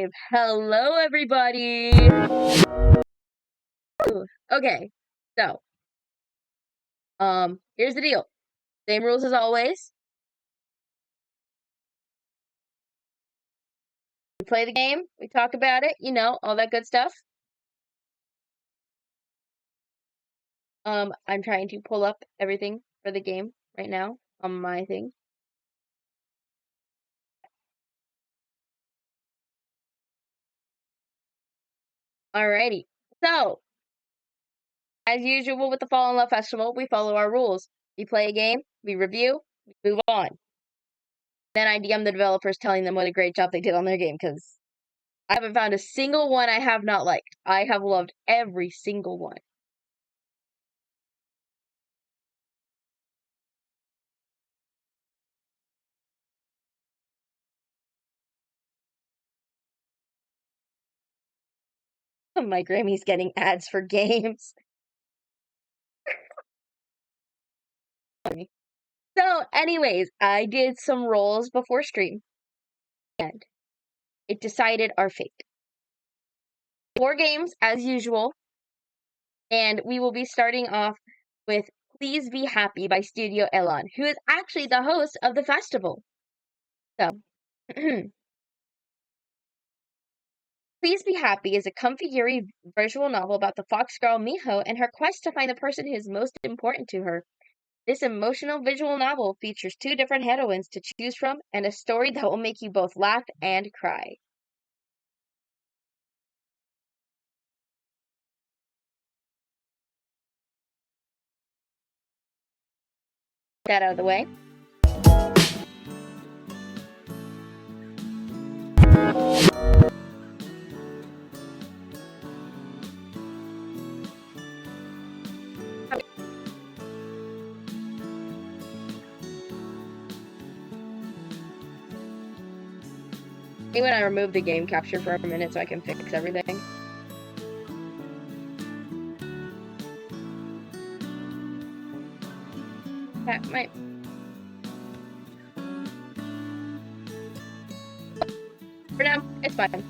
live. Hello, everybody. Okay, so, here's the deal. Same rules as always. We play the game, we talk about it, all that good stuff. I'm trying to pull up everything for the game right now on my thing. Alrighty, so, as usual with the Fall in Love Festival, we follow our rules. We play a game, we review, we move on. Then I DM the developers telling them what a great job they did on their game, because I haven't found a single one I have not liked. I have loved every single one. My Grammy's getting ads for games. So, anyways, I did some rolls before stream, and it decided our fate. 4 games, as usual, and we will be starting off with Please Be Happy by Studio Elon, who is actually the host of the festival. So, Please Be Happy is a comfy Yuri visual novel about the fox girl Miho and her quest to find the person who is most important to her. This emotional visual novel features 2 different heroines to choose from and a story that will make you both laugh and cry. That out of the way. Maybe when I remove the game capture for a minute so I can fix everything. That might... For now, it's fine.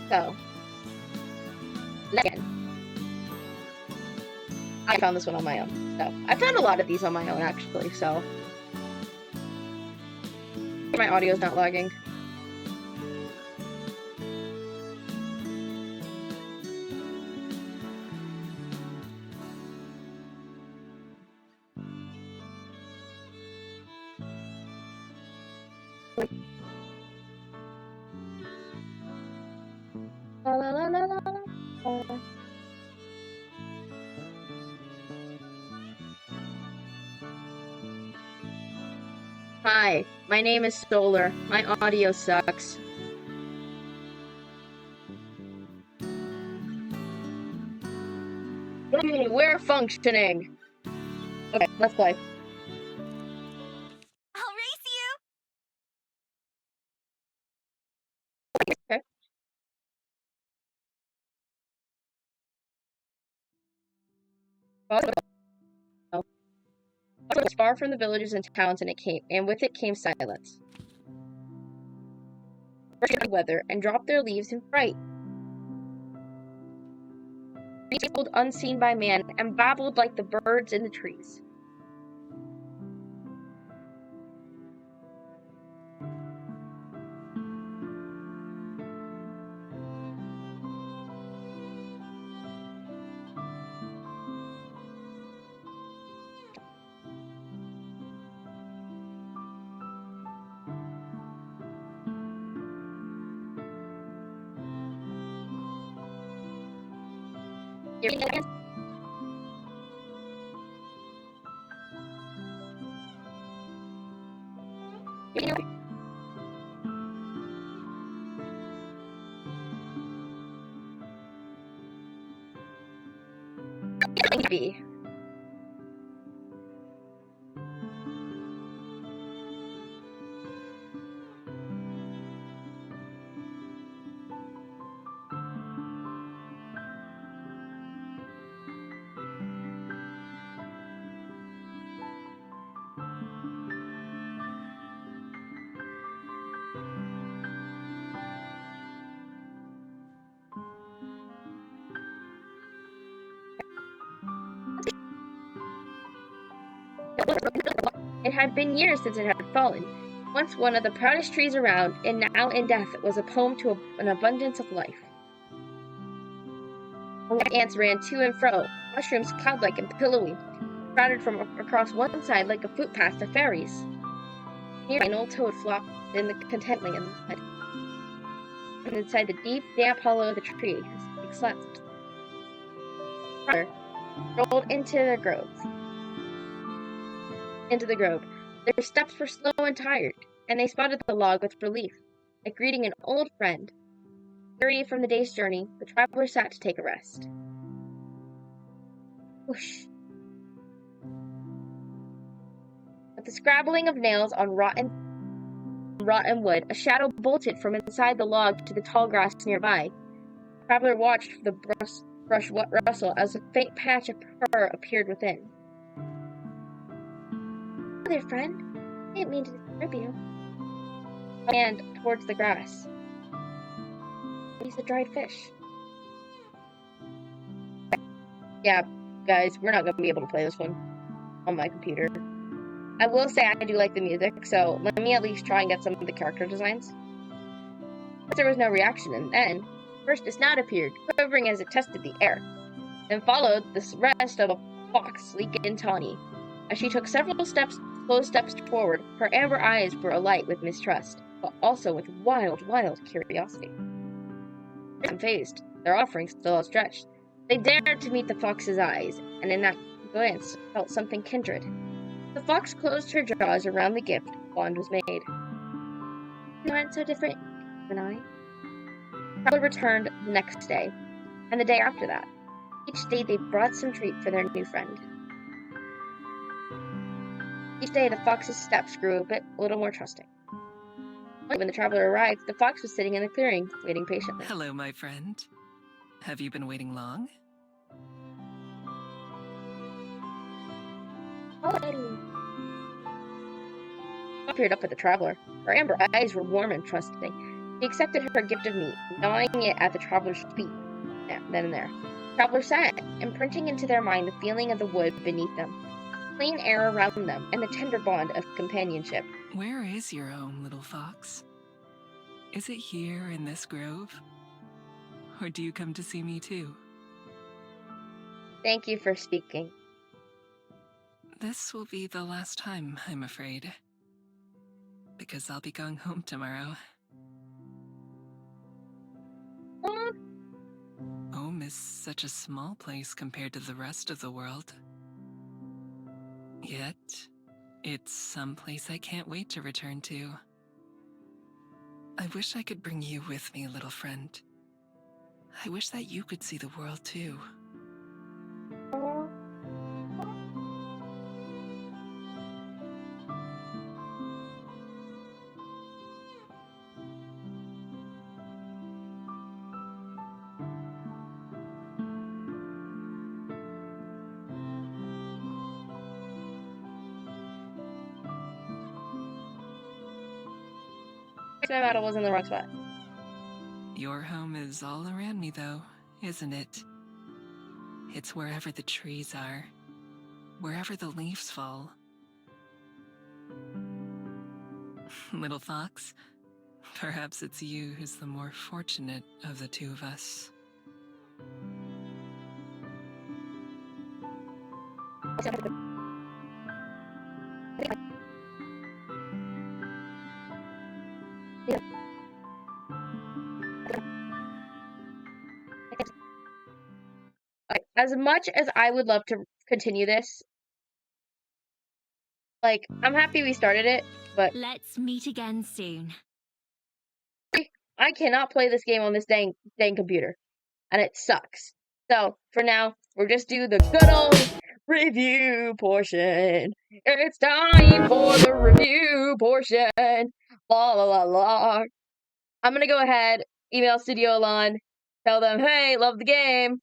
So, again, I found this one on my own. So, I found a lot of these on my own, actually, so... My audio's not lagging. La la la la la la. Hi, my name is Solar. My audio sucks. We're functioning! Okay, let's play. I'll race you! Okay. It was far from the villages and towns, and with it came silence. Weather and dropped their leaves in fright. Trembled unseen by man and babbled like the birds in the trees. Maybe. had been years since it had fallen. Once one of the proudest trees around, and now in death, it was a poem to an abundance of life. Ants ran to and fro, mushrooms cloud-like and pillowy, sprouted from across one side like a footpath for fairies. Near an old toad flopped contently in the mud. And inside the deep, damp hollow of the tree, like slept. Rolled into the grove. Their steps were slow and tired, and they spotted the log with relief, like greeting an old friend. Weary from the day's journey, the traveler sat to take a rest. Whoosh! With the scrabbling of nails on rotten wood, a shadow bolted from inside the log to the tall grass nearby. The traveler watched the brush rustle as a faint patch of fur appeared within. "Hello there, friend. I didn't mean to disturb you." A hand towards the grass. He's a dried fish. Yeah, guys, we're not going to be able to play this one on my computer. I will say I do like the music, so let me at least try and get some of the character designs. But there was no reaction, and then, first a snout appeared, quivering as it tested the air. Then followed the rest of a fox, sleek and tawny. As she took several slow steps forward, her amber eyes were alight with mistrust, but also with wild curiosity. Unfazed, their offering still outstretched, they dared to meet the fox's eyes, and in that glance felt something kindred. The fox closed her jaws around the gift. Bond was made. "You aren't so different than I." Traveler returned the next day, and the day after that. Each day they brought some treat for their new friend. Each day the fox's steps grew a little more trusting. When the traveler arrived, the fox was sitting in the clearing, waiting patiently. "Hello, my friend. Have you been waiting long?" "Oh, Eddie." Peered up at the traveler. Her amber eyes were warm and trusting. She accepted her gift of meat, gnawing it at the traveler's feet. Then and there. The traveler sat, imprinting into their mind the feeling of the wood beneath them, the clean air around them, and the tender bond of companionship. "Where is your home, little fox? Is it here in this grove? Or do you come to see me too?" "Thank you for speaking." "This will be the last time, I'm afraid. Because I'll be going home tomorrow." Home is such a small place compared to the rest of the world. Yet, it's some place I can't wait to return to. I wish I could bring you with me, little friend. I wish that you could see the world too. My model was in the wrong spot. Your home is all around me, though, isn't it? It's wherever the trees are, wherever the leaves fall. Little fox, perhaps it's you who's the more fortunate of the two of us. As much as I would love to continue this, like, I'm happy we started it, but Let's meet again soon. I cannot play this game on this dang computer, and it sucks. So, for now, we'll just do the good old review portion. It's time for the review portion. La la la la. I'm gonna go ahead, email Studio Alon, tell them, hey, love the game.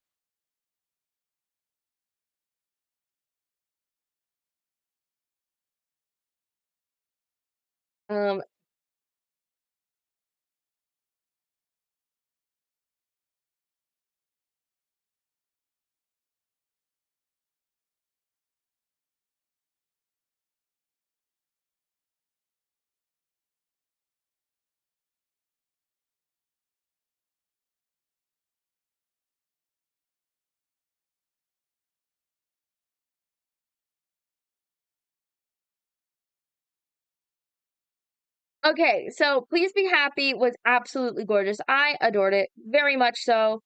Okay, so Please Be Happy was absolutely gorgeous. I adored it, very much so.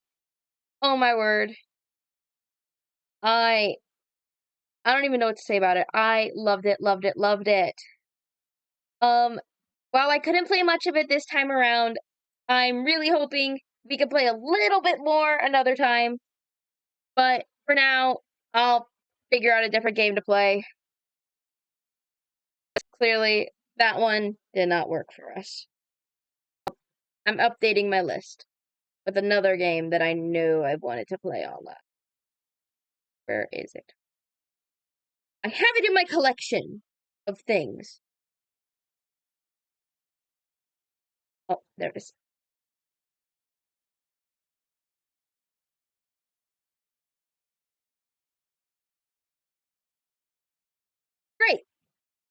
Oh my word. I I don't even know what to say about it. I loved it, loved it, loved it. Um, while I couldn't play much of it this time around, I'm really hoping we could play a little bit more another time. But for now, I'll figure out a different game to play. Clearly, that one did not work for us. I'm updating my list with another game that I knew I wanted to play all that. Where is it? I have it in my collection of things. Oh, there it is. Great.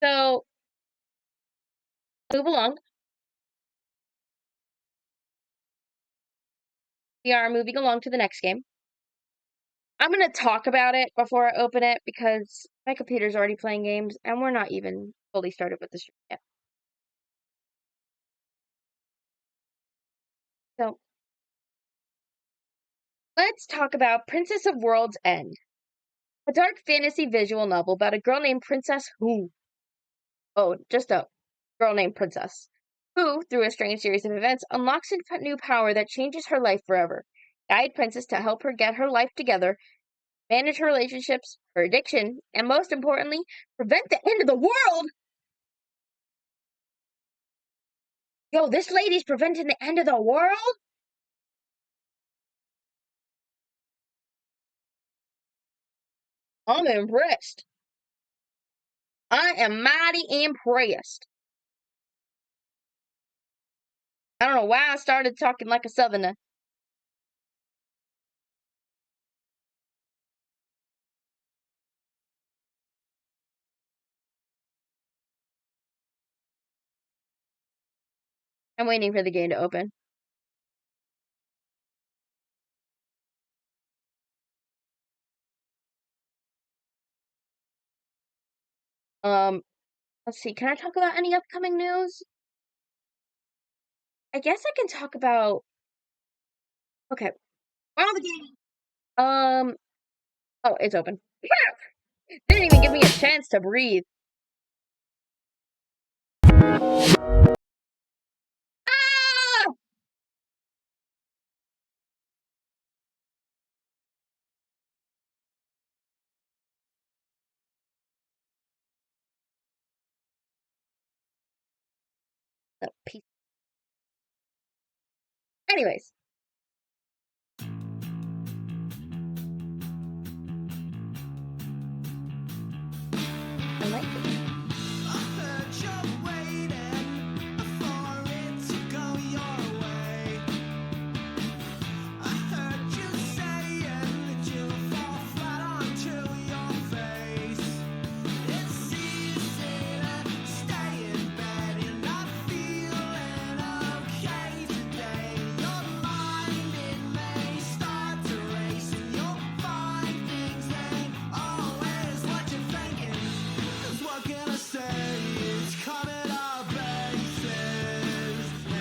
So, move along. We are moving along to the next game. I'm going to talk about it before I open it because my computer's already playing games and we're not even fully started with the stream yet. So, let's talk about Princess of World's End, a dark fantasy visual novel about a girl named Princess Who. Oh, just a girl named Princess, who, through a strange series of events, unlocks a new power that changes her life forever. Guide Princess to help her get her life together, manage her relationships, her addiction, and most importantly, prevent the end of the world! Yo, this lady's preventing the end of the world? I'm impressed. I am mighty impressed. I don't know why I started talking like a southerner. I'm waiting for the game to open. Let's see. Can I talk about any upcoming news? I guess I can talk about. Okay. Well, the game. Oh, it's open. Didn't even give me a chance to breathe. Ah! The piece. Anyways. I like it.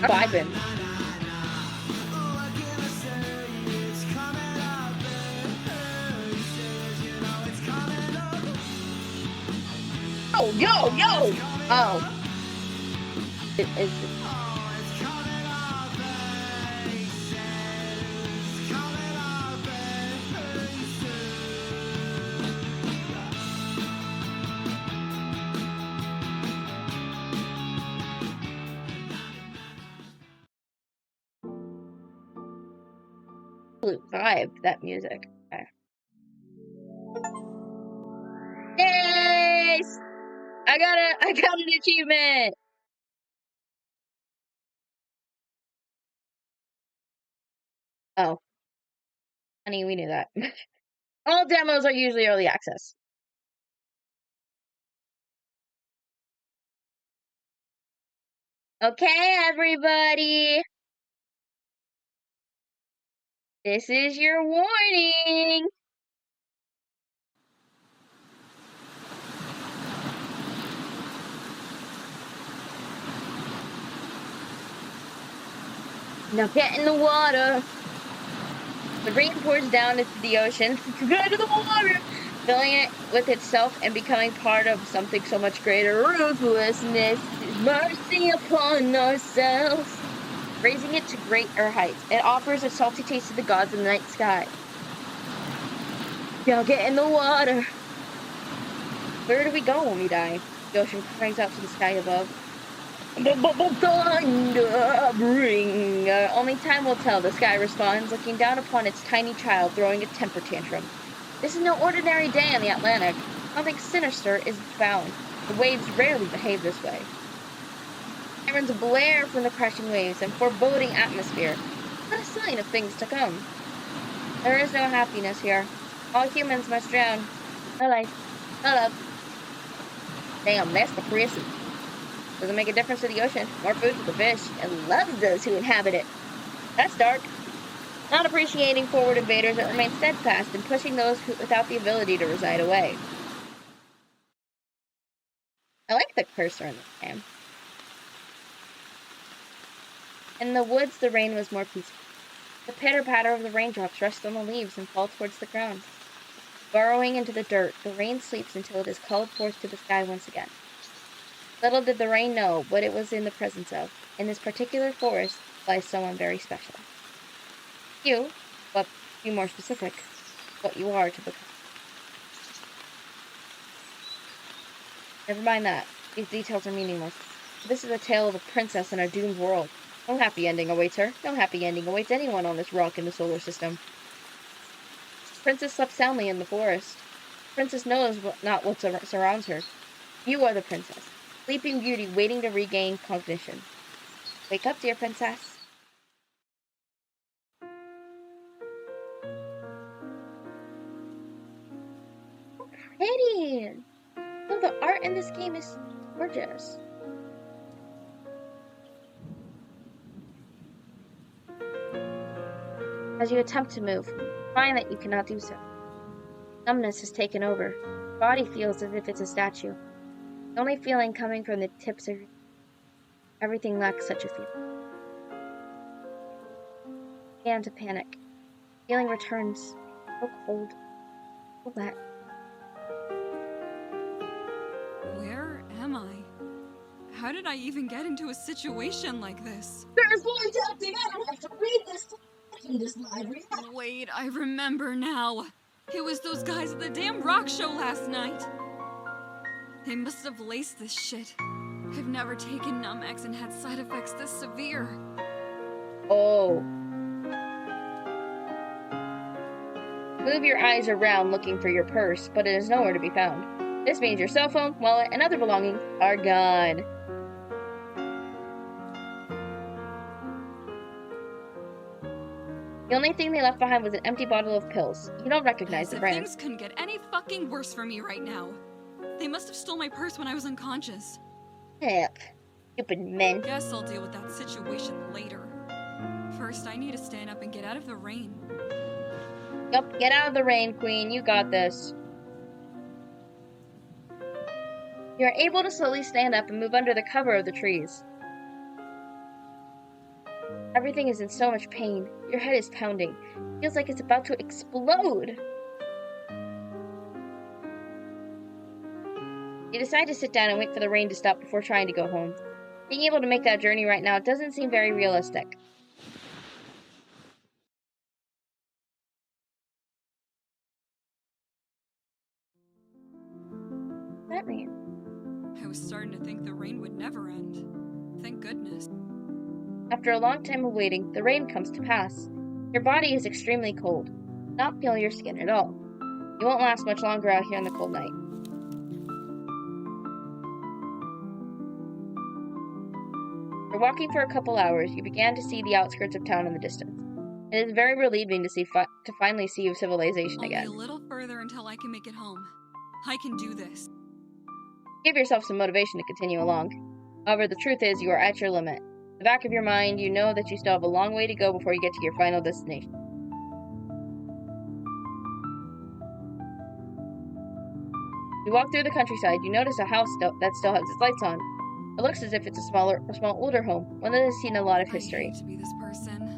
Vibing. Oh, yo! Oh. It is. Absolute vibe, that music. Okay. Yay! I got an achievement! Oh. Honey, we knew that. All demos are usually early access. Okay, everybody. This is your warning. Now get in the water. The rain pours down into the ocean. Get into the water! Filling it with itself and becoming part of something so much greater. Ruthlessness is mercy upon ourselves. Raising it to greater heights. It offers a salty taste to the gods in the night sky. Now get in the water. Where do we go when we die? The ocean cries out to the sky above. Thunder bring. Only time will tell, the sky responds, looking down upon its tiny child throwing a temper tantrum. This is no ordinary day in the Atlantic. Something sinister is bound. The waves rarely behave this way. Sirens blare from the crashing waves and foreboding atmosphere. What a sign of things to come. There is no happiness here. All humans must drown. No life. No love. Damn, that's depressing. Doesn't make a difference to the ocean. More food for the fish. It loves those who inhabit it. That's dark. Not appreciating forward invaders, it remains steadfast in pushing those without the ability to reside away. I like the cursor in this game. In the woods, the rain was more peaceful. The pitter-patter of the raindrops rest on the leaves and fall towards the ground. Burrowing into the dirt, the rain sleeps until it is called forth to the sky once again. Little did the rain know what it was in the presence of. In this particular forest lies someone very special. You, but be more specific, what you are to become. Never mind that. These details are meaningless. This is a tale of a princess in a doomed world. No happy ending awaits her. No happy ending awaits anyone on this rock in the solar system. Princess slept soundly in the forest. Princess knows not what surrounds her. You are the princess. Sleeping beauty waiting to regain cognition. Wake up, dear princess. So pretty! Oh, the art in this game is gorgeous. As you attempt to move, find that you cannot do so. Numbness has taken over. Your body feels as if it's a statue. The only feeling coming from the tips of your... Everything lacks such a feeling. You began to panic. Feeling returns. So cold. So wet. Where am I? How did I even get into a situation like this? There's voice acting. I don't have to read this in this library. Wait, I remember now. It was those guys at the damn rock show last night. They must have laced this shit. I've never taken Numex and had side effects this severe. Oh. Move your eyes around looking for your purse, but it is nowhere to be found. This means your cell phone, wallet, and other belongings are gone. The only thing they left behind was an empty bottle of pills. You don't recognize the brand. Things couldn't get any fucking worse for me right now. They must have stole my purse when I was unconscious. Yep. Stupid men. Guess I'll deal with that situation later. First, I need to stand up and get out of the rain. Yup, get out of the rain, Queen. You got this. You are able to slowly stand up and move under the cover of the trees. Everything is in so much pain. Your head is pounding. It feels like it's about to explode. You decide to sit down and wait for the rain to stop before trying to go home. Being able to make that journey right now doesn't seem very realistic. What does that mean? I was starting to think the rain would never end. Thank goodness. After a long time of waiting, the rain comes to pass. Your body is extremely cold. Not feel your skin at all. You won't last much longer out here in the cold night. After walking for a couple hours, you began to see the outskirts of town in the distance. It is very relieving to finally see civilization again. Only a little further until I can make it home. I can do this. Give yourself some motivation to continue along. However, the truth is you are at your limit. In the back of your mind, you know that you still have a long way to go before you get to your final destination. You walk through the countryside. You notice a house that still has its lights on. It looks as if it's a small older home, one that has seen a lot of history. I hate to be this person.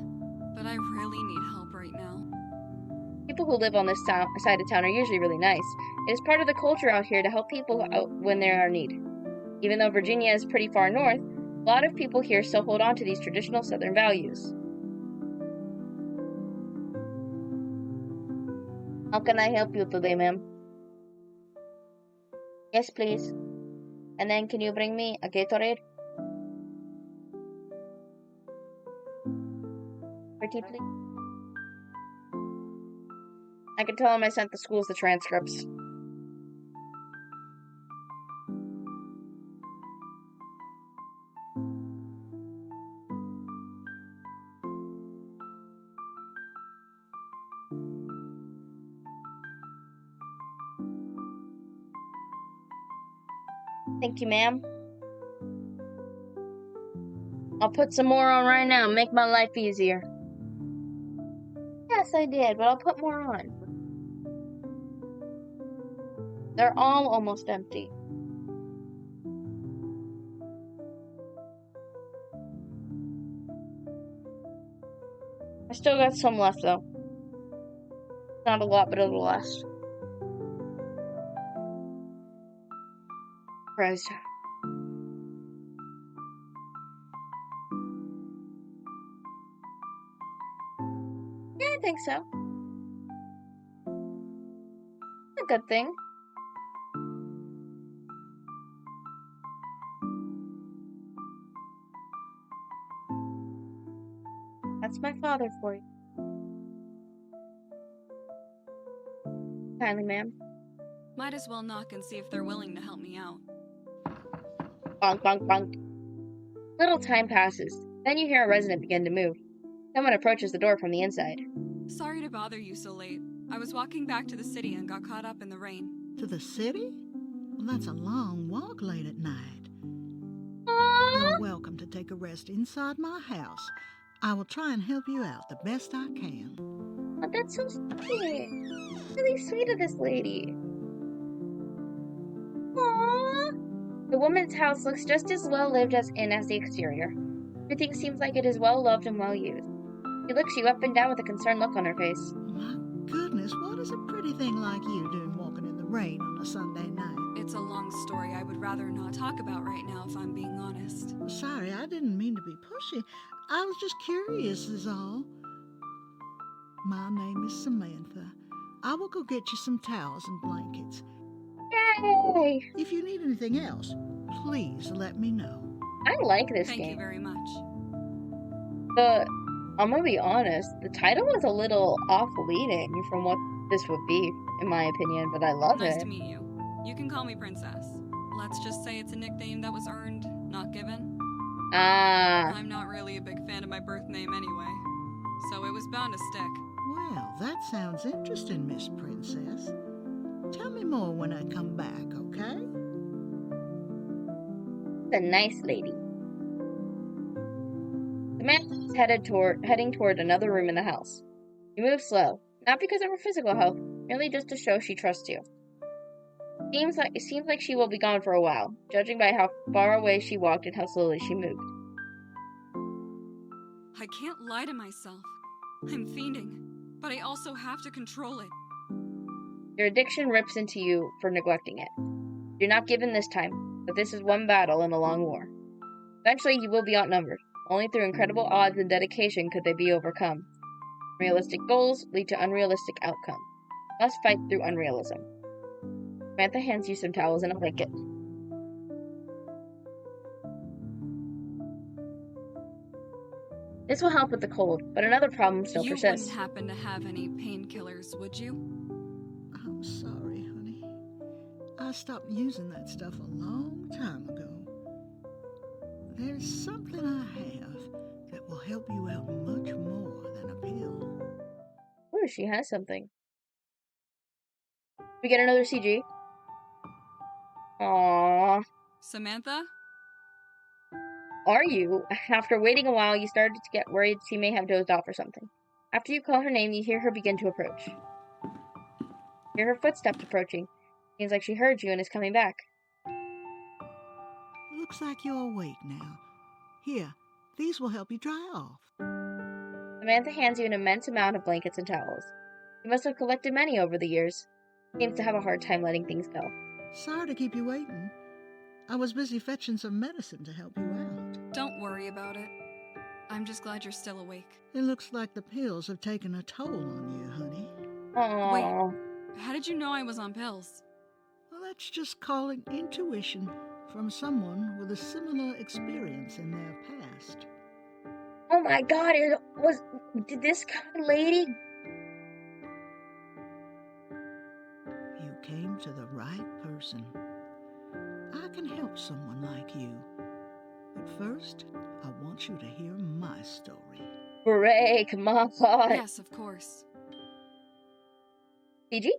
people who live on this side of town are usually really nice. It is part of the culture out here to help people out when they are in need. Even though Virginia is pretty far north, a lot of people here still hold on to these traditional Southern values. How can I help you today, ma'am? Yes, please. And then can you bring me a Gatorade? Pretty please. I can tell him I sent the schools the transcripts. Thank you, ma'am. I'll put some more on right now, make my life easier. Yes, I did, but I'll put more on. They're all almost empty. I still got some left, though. Not a lot, but it'll last. Surprised. Yeah, I think so. A good thing. That's my father for you. Kindly, ma'am. Might as well knock and see if they're willing to help me out. Bonk, bonk, bonk. Little time passes. Then you hear a resident begin to move. Someone approaches the door from the inside. Sorry to bother you so late. I was walking back to the city and got caught up in the rain. To the city? Well, that's a long walk late at night. Aww. You're welcome to take a rest inside my house. I will try and help you out the best I can. Oh, that's so sweet. Really sweet of this lady. Aww. The woman's house looks just as well lived as the exterior. Everything seems like it is well loved and well used. She looks you up and down with a concerned look on her face. My goodness, what is a pretty thing like you doing walking in the rain on a Sunday night? It's a long story I would rather not talk about right now if I'm being honest. Sorry, I didn't mean to be pushy. I was just curious is all. My name is Samantha. I will go get you some towels and blankets. Yay! If you need anything else, please let me know. I like this Thank you game. very much. I'm gonna be honest, the title was a little off-leading from what this would be, in my opinion, but I love Nice it. to meet you. You can call me Princess. Let's just say it's a nickname that was earned, not given. Ah, I'm not really a big fan of my birth name anyway, so it was bound to stick. Well, that sounds interesting, Miss Princess. Tell me more when I come back, okay? the nice lady. Samantha is heading toward another room in the house. You move slow, not because of her physical health, merely just to show she trusts you. It seems like she will be gone for a while, judging by how far away she walked and how slowly she moved. I can't lie to myself. I'm fiending, but I also have to control it. Your addiction rips into you for neglecting it. You're not given this time, but this is one battle in a long war. Eventually, you will be outnumbered. Only through incredible odds and dedication could they be overcome. Realistic goals lead to unrealistic outcomes. You must fight through unrealism. Samantha hands you some towels and a blanket. This will help with the cold, but another problem still You persists. wouldn't happen to have any painkillers, would you? I'm sorry, honey. I stopped using that stuff a long time ago. There's something I have that will help you out much more than a pill. Ooh, she has something. We get another CG. Aww. Samantha? Are you? After waiting a while, you started to get worried she may have dozed off or something. After you call her name, you hear her begin to approach. You hear her footsteps approaching. Seems like she heard you and is coming back. Looks like you're awake now. Here, these will help you dry off. Samantha hands you an immense amount of blankets and towels. He must have collected many over the years. Seems to have a hard time letting things go. Sorry to keep you waiting. I was busy fetching some medicine to help you out. Don't worry about it. I'm just glad you're still awake. It looks like the pills have taken a toll on you, honey. Aww. How did you know I was on pills? Well, that's just calling intuition from someone with a similar experience in their past. Oh my god, did this lady? You came to the right person. I can help someone like you. But first, I want you to hear my story. Break my heart. Yes, of course. CG?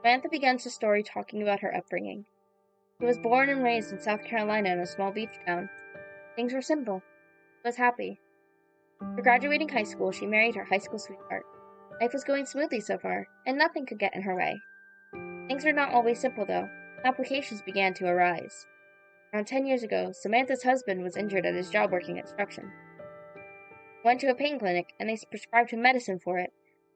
Samantha begins the story talking about her upbringing. She was born and raised in South Carolina in a small beach town. Things were simple. She was happy. After graduating high school, she married her high school sweetheart. Life was going smoothly so far, and nothing could get in her way. Things were not always simple, though. Complications began to arise. Around 10 years ago, Samantha's husband was injured at his job working construction. He went to a pain clinic, and they prescribed him medicine for it.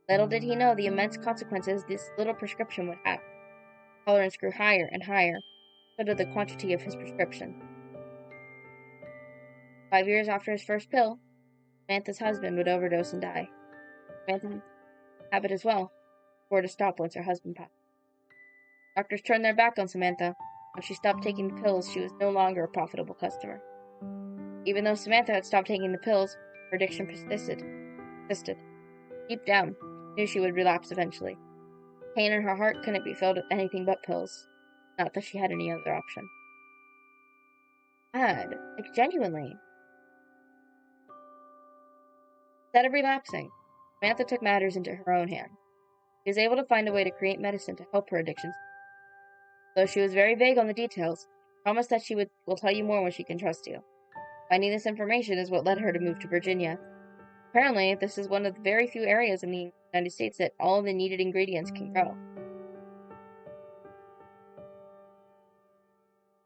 Little did he know the immense consequences this little prescription would have. The tolerance grew higher and higher, so did the quantity of his prescription. 5 years after his first pill, Samantha's husband would overdose and die. Samantha had a habit as well, swore to stop once her husband passed. Doctors turned their back on Samantha. When she stopped taking the pills, she was no longer a profitable customer. Even though Samantha had stopped taking the pills, her addiction persisted. Deep down, she knew she would relapse eventually. Pain in her heart couldn't be filled with anything but pills. Not that she had any other option. Genuinely. Instead of relapsing, Samantha took matters into her own hands. She was able to find a way to create medicine to help her addictions. Though she was very vague on the details, she promised that she will tell you more when she can trust you. Finding this information is what led her to move to Virginia. Apparently, this is one of the very few areas in the United States that all of the needed ingredients can grow.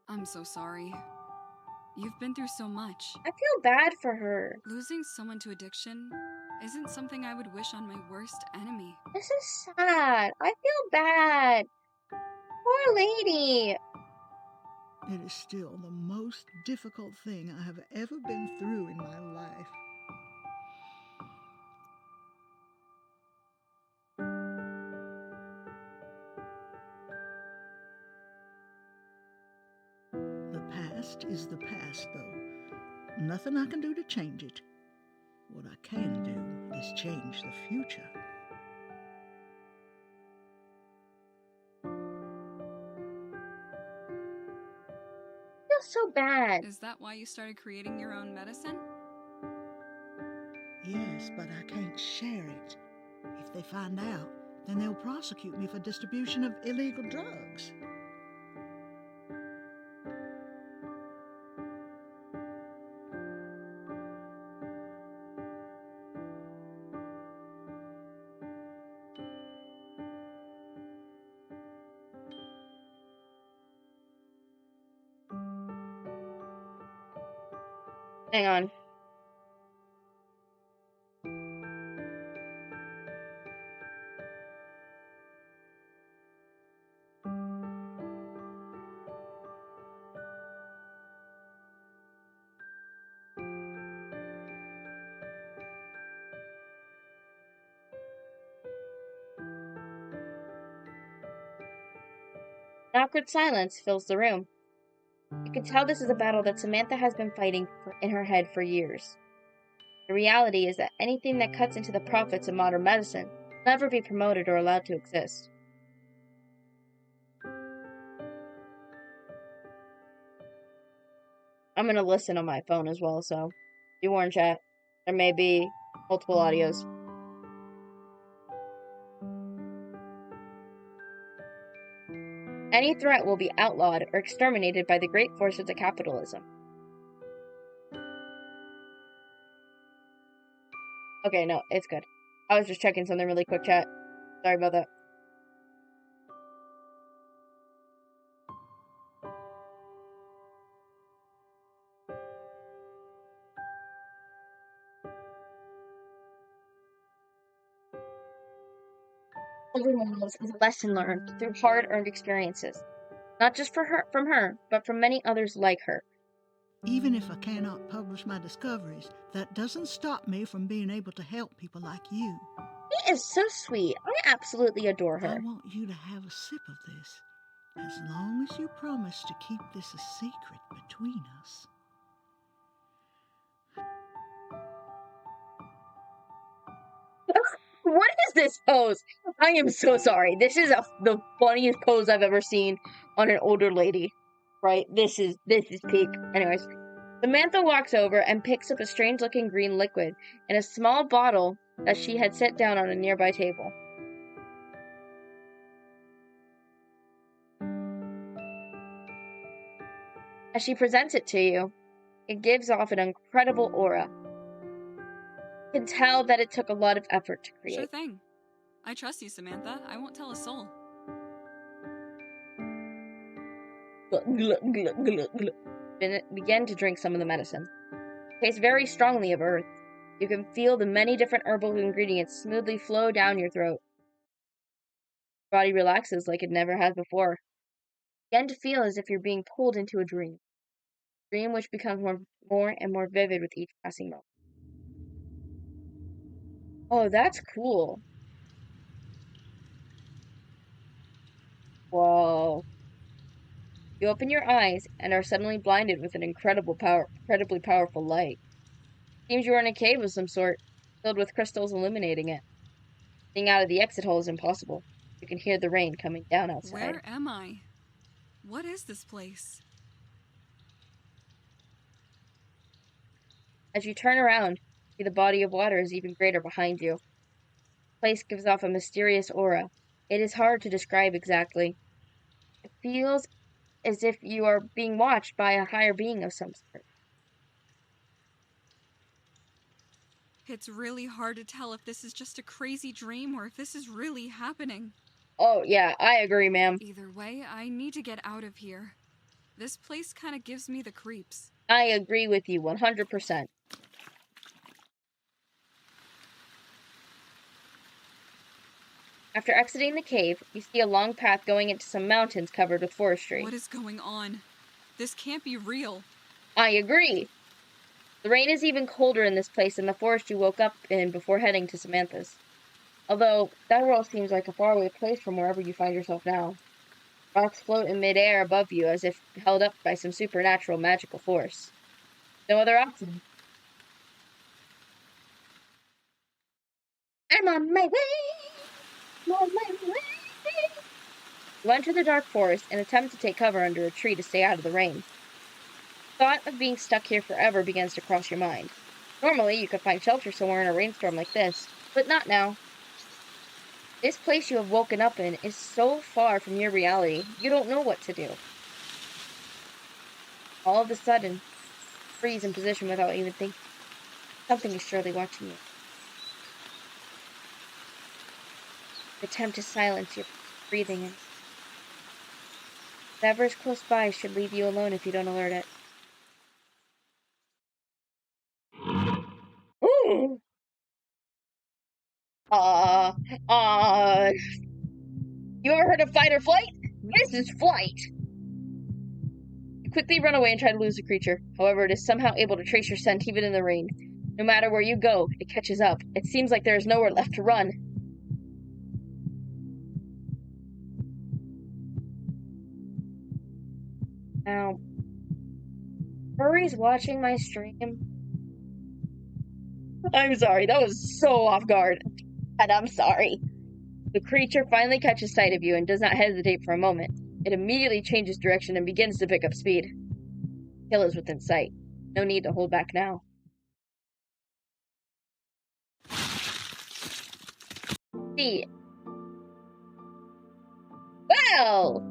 I'm so sorry. You've been through so much. I feel bad for her. Losing someone to addiction isn't something I would wish on my worst enemy. This is sad. I feel bad. Poor lady. It is still the most difficult thing I have ever been through in my life. The past is the past, though. Nothing I can do to change it. What I can do is change the future. I feel so bad. Is that why you started creating your own medicine? Yes, but I can't share it. If they find out, then they'll prosecute me for distribution of illegal drugs. Hang on. An awkward silence fills the room. You can tell this is a battle that Samantha has been fighting in her head for years. The reality is that anything that cuts into the profits of modern medicine will never be promoted or allowed to exist. I'm going to listen on my phone as well, so be warned, chat. There may be multiple audios. Any threat will be outlawed or exterminated by the great forces of capitalism. Okay, no, it's good. I was just checking something really quick, chat. Sorry about that. Everyone knows is a lesson learned through hard-earned experiences, not just from her, but from many others like her. Even if I cannot publish my discoveries, that doesn't stop me from being able to help people like you. She is so sweet. I absolutely adore I her. want you to have a sip of this, as long as you promise to keep this a secret between us. What is this pose? I am so sorry. This is the funniest pose I've ever seen on an older lady. Right? This is peak. Anyways, Samantha walks over and picks up a strange-looking green liquid in a small bottle that she had set down on a nearby table. As she presents it to you, it gives off an incredible aura. You can tell that it took a lot of effort to create. Sure thing. I trust you, Samantha. I won't tell a soul. Begin to drink some of the medicine. It tastes very strongly of earth. You can feel the many different herbal ingredients smoothly flow down your throat. Your body relaxes like it never has before. You begin to feel as if you're being pulled into a dream. A dream which becomes more and more vivid with each passing moment. Oh, that's cool. Whoa. You open your eyes and are suddenly blinded with an incredibly powerful light. Seems you are in a cave of some sort, filled with crystals illuminating it. Seeing out of the exit hole is impossible. You can hear the rain coming down outside. Where am I? What is this place? As you turn around, you see the body of water is even greater behind you. The place gives off a mysterious aura. It is hard to describe exactly. It feels as if you are being watched by a higher being of some sort. It's really hard to tell if this is just a crazy dream or if this is really happening. Oh, yeah, I agree, ma'am. Either way, I need to get out of here. This place kind of gives me the creeps. I agree with you 100%. After exiting the cave, you see a long path going into some mountains covered with forestry. What is going on? This can't be real. I agree. The rain is even colder in this place than the forest you woke up in before heading to Samantha's. Although, that world seems like a faraway place from wherever you find yourself now. Rocks float in midair above you as if held up by some supernatural magical force. No other option. I'm on my way! I'm on my way! You enter the dark forest and attempt to take cover under a tree to stay out of the rain. The thought of being stuck here forever begins to cross your mind. Normally, you could find shelter somewhere in a rainstorm like this, but not now. This place you have woken up in is so far from your reality, you don't know what to do. All of a sudden, you freeze in position without even thinking. Something is surely watching you. You attempt to silence your breathing in. Whatever is close by should leave you alone if you don't alert it. Ooh! You ever heard of fight or flight? This is flight! You quickly run away and try to lose the creature. However, it is somehow able to trace your scent even in the rain. No matter where you go, it catches up. It seems like there is nowhere left to run. Now, Furry's watching my stream. I'm sorry, that was so off guard. And I'm sorry. The creature finally catches sight of you and does not hesitate for a moment. It immediately changes direction and begins to pick up speed. Kill is within sight. No need to hold back now. See. Well!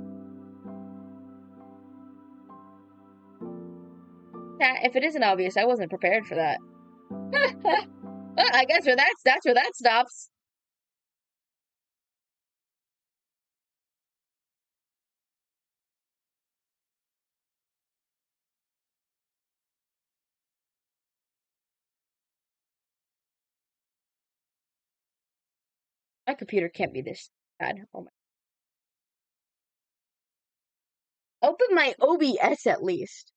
If it isn't obvious, I wasn't prepared for that. Well, I guess that's where that stops. My computer can't be this God. Oh my. Open my OBS at least.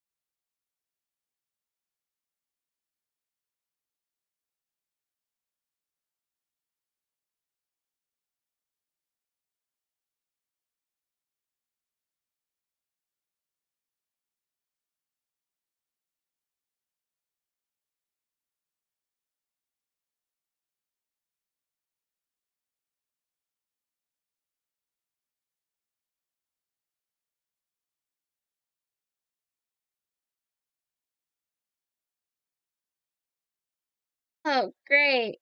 Oh, great.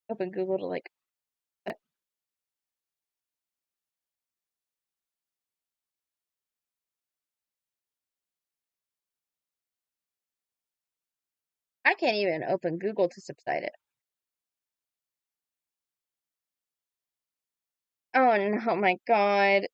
Open Google to like. I can't even open Google to subside it. Oh no, my God.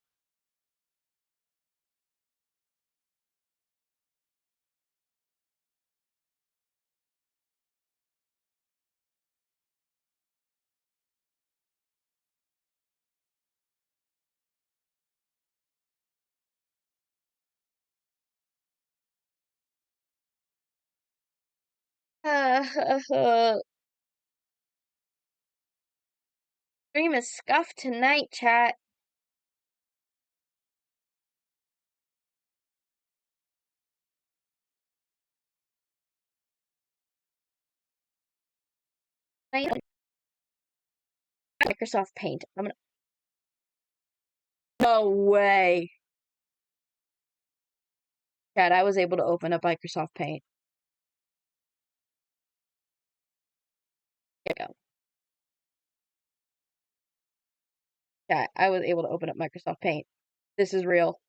Stream is scuffed tonight, chat. Microsoft Paint. I'm gonna. No way. Chat, I was able to open up Microsoft Paint. Here we go. Chat, I was able to open up Microsoft Paint. This is real.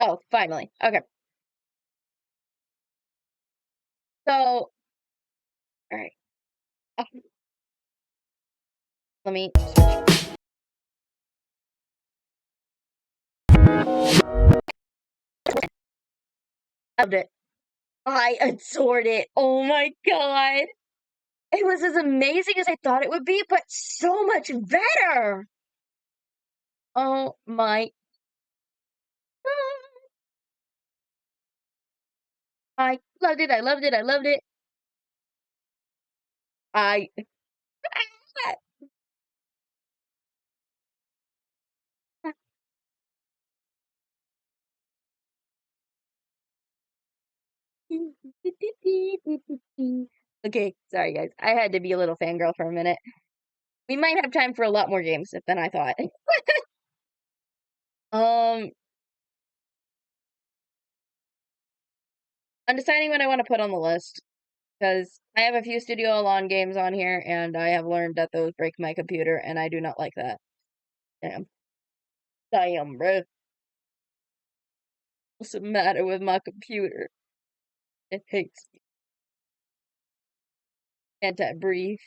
Oh, finally. Okay. So, alright. Let me switch. Loved it. I adored it. Oh my God. It was as amazing as I thought it would be, but so much better. Oh my God. I loved it. I loved it. I loved it. I Okay, sorry guys. I had to be a little fangirl for a minute. We might have time for a lot more games than I thought. I'm deciding what I want to put on the list because I have a few Studio Alon games on here, and I have learned that those break my computer, and I do not like that. Damn. Damn, bro. What's the matter with my computer? It hates me. Can't I breathe?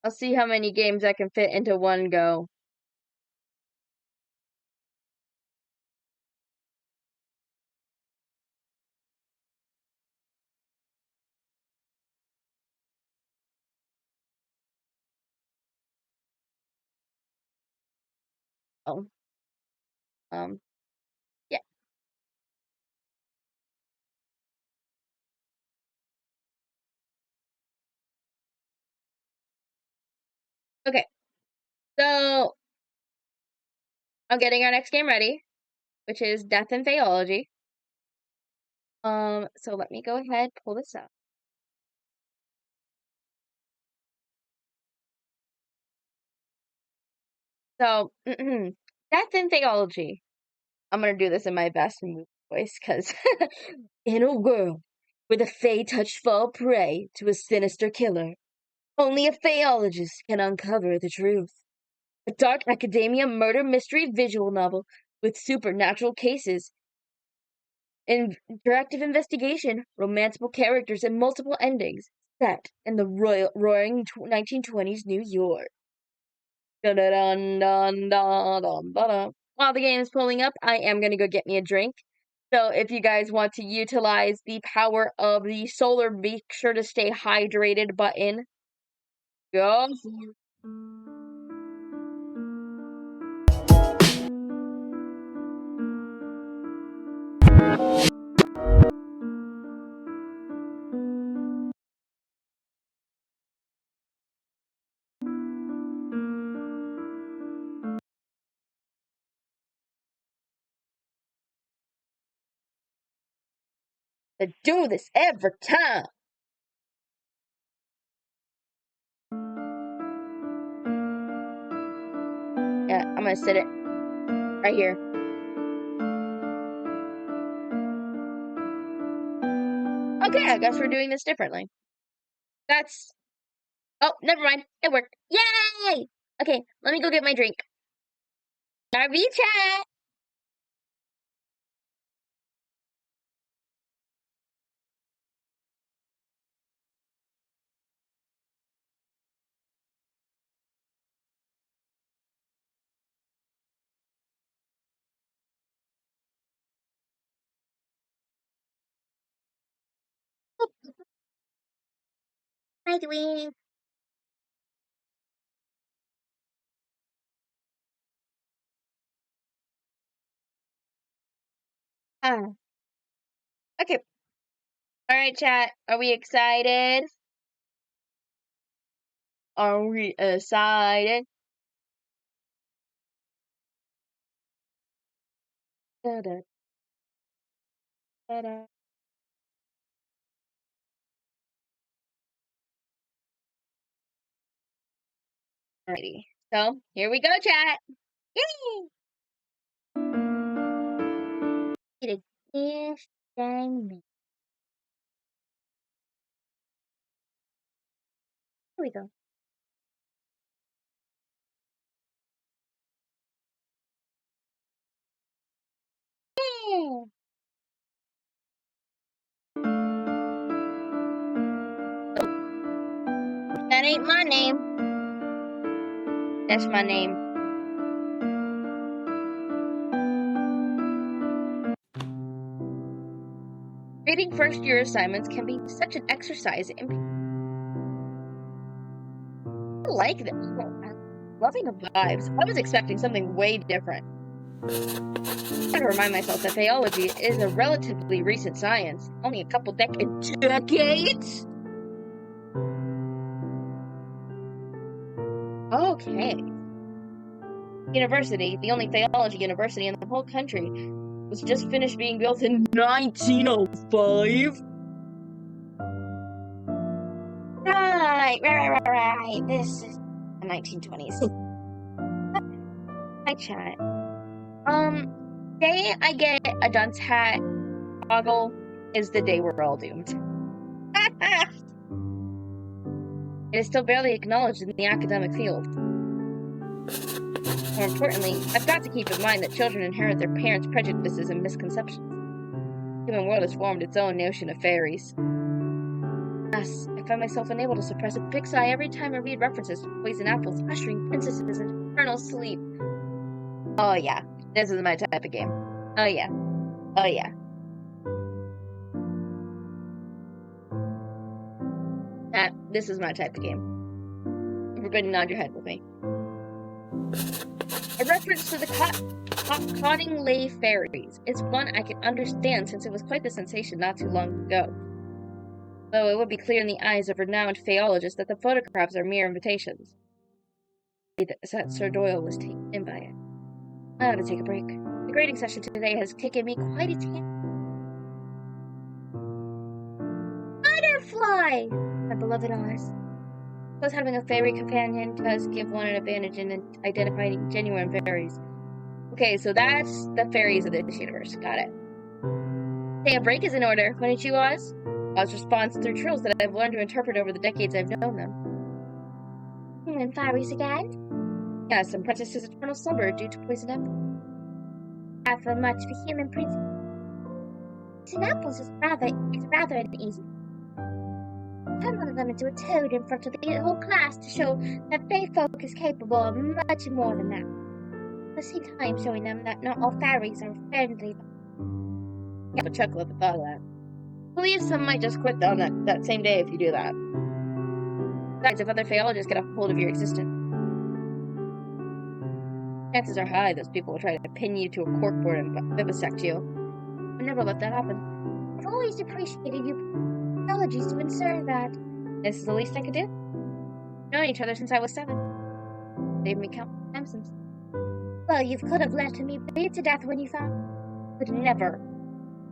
I'll see how many games I can fit into one go. Oh. Yeah. Okay. So, I'm getting our next game ready, which is Death and Theology. So let me go ahead, pull this up. So, Death and Theology. I'm gonna do this in my best movie voice, because in a world where the Fae touch fall prey to a sinister killer, only a Faeologist can uncover the truth. A dark academia murder mystery visual novel with supernatural cases, interactive investigation, romanceable characters, and multiple endings, set in the roaring 1920s New York. Dun-dun-dun-dun-dun-dun-dun. While the game is pulling up, I am going to go get me a drink. So if you guys want to utilize the power of the solar make sure to stay hydrated button, go. To do this every time. Yeah, I'm gonna sit it right here. Okay, I guess we're doing this differently. Oh, never mind. It worked. Yay! Okay, let me go get my drink. RV chat! Hi, Dwayne. Ah, okay. Alright, chat. Are we excited? Are we excited? Da-da, da-da. Alrighty. So, here we go, chat. Yay! Get a gift, dang me. Here we go. Yeah! That ain't my name. That's my name. Grading first year assignments can be such an exercise in I like this. I'm loving the vibes. I was expecting something way different. I gotta remind myself that theology is a relatively recent science. Only a couple decades? Okay. University, the only theology university in the whole country, was just finished being built in 1905. Right. This is the 1920s. Hi, chat. Day I get a dunce hat toggle is the day we're all doomed. It is still barely acknowledged in the academic field. More importantly, I've got to keep in mind that children inherit their parents' prejudices and misconceptions. The human world has formed its own notion of fairies. Thus, I find myself unable to suppress a big sigh every time I read references to poison apples, ushering princesses into eternal sleep. Oh yeah, this is my type of game. Oh yeah. This is my type of game. Everybody nod your head with me. A reference to the Cottingley fairies is one I can understand since it was quite the sensation not too long ago. Though it would be clear in the eyes of renowned phaeologists that the photographs are mere invitations. That Sir Doyle was taken in by it. I ought to take a break. The grading session today has taken me quite a tangent. Butterfly! My beloved Oz. Plus, having a fairy companion does give one an advantage in identifying genuine fairies. Okay, so that's the fairies of this universe. Got it. Say a break is in order, wouldn't you, Oz? Oz responds through trills that I've learned to interpret over the decades I've known them. And fairies again? Yes, and Princess's eternal slumber due to poison apple. After much for human princess. Poison apples is rather an easy. turn one of them into a toad in front of the whole class to show that Fey folk is capable of much more than that. At the same time, showing them that not all fairies are friendly. I have a chuckle at the thought of that. I believe some might just quit on that same day if you do that. Besides, if other Phaeologists get a hold of your existence, chances are high those people will try to pin you to a corkboard and vivisect you. I never let that happen. I've always appreciated you apologies to insert that. This is the least I could do. We've known each other since I was 7. Saved me countless times. Well, you could have let me bleed to death when you found. Could never.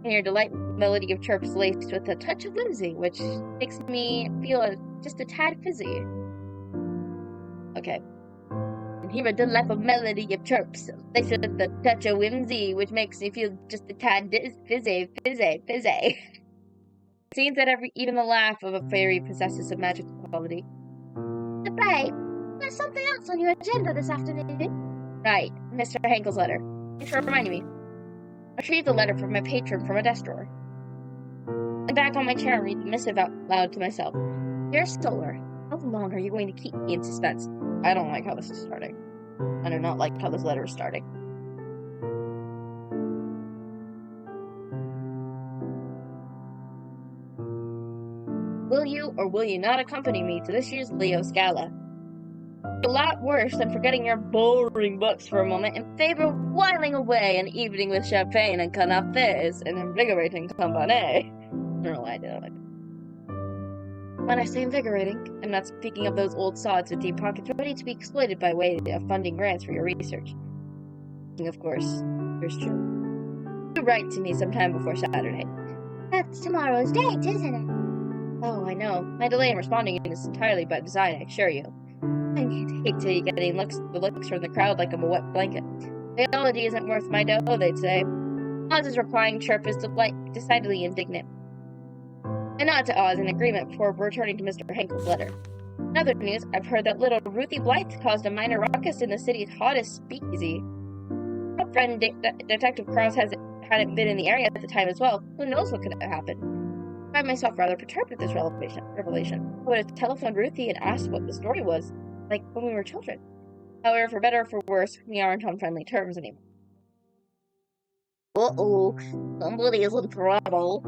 And your delightful melody of chirps laced with a touch of whimsy, which makes me feel just a tad fizzy. Okay. And here a delightful melody of chirps laced with a touch of whimsy, which makes me feel just a tad fizzy. It seems that even the laugh of a fairy possesses a magical quality. Right. There's something else on your agenda this afternoon. Right, Mr. Hankel's letter. Thanks for reminding me. I retrieved the letter from my patron from a desk drawer. I'm back on my chair and read the missive out loud to myself. Dear Solar, how long are you going to keep me in suspense? I don't like how this is starting. I do not like how this letter is starting. Will you or will you not accompany me to this year's Leo Scala? A lot worse than forgetting your boring books for a moment in favor of whiling away an evening with champagne and canapés and invigorating company. I don't know why I did that. When I say invigorating, I'm not speaking of those old sods with deep pockets ready to be exploited by way of funding grants for your research. Of course, yours truly. You write to me sometime before Saturday. That's tomorrow's date, isn't it? Oh, I know. My delay in responding is entirely by design, I assure you. I hate to be getting the looks from the crowd like I'm a wet blanket. Biology isn't worth my dough, they'd say. Oz's replying chirp is decidedly indignant. I nod to Oz in agreement before returning to Mr. Hankel's letter. In other news, I've heard that little Ruthie Blythe caused a minor ruckus in the city's hottest speakeasy. My friend Detective Cross hadn't been in the area at the time as well. Who knows what could have happened? I find myself rather perturbed at this revelation. I would have telephoned Ruthie and asked what the story was, like when we were children. However, for better or for worse, we aren't on friendly terms anymore. Uh-oh, somebody is in trouble.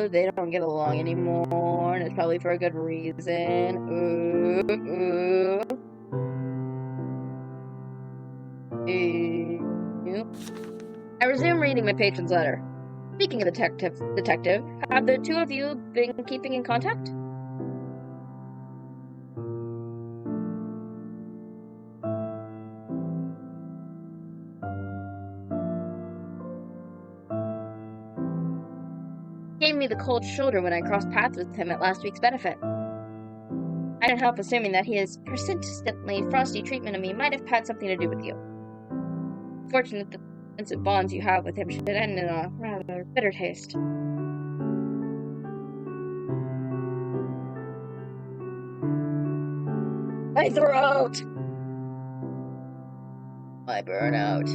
They don't get along anymore, and it's probably for a good reason. I resume reading my patron's letter. Speaking of detective, have the two of you been keeping in contact? He gave me the cold shoulder when I crossed paths with him at last week's benefit. I can't help assuming that his persistently frosty treatment of me might have had something to do with you. Fortunate that the expensive bonds you have with him should end in a rather bitter taste. My throat! My burnout.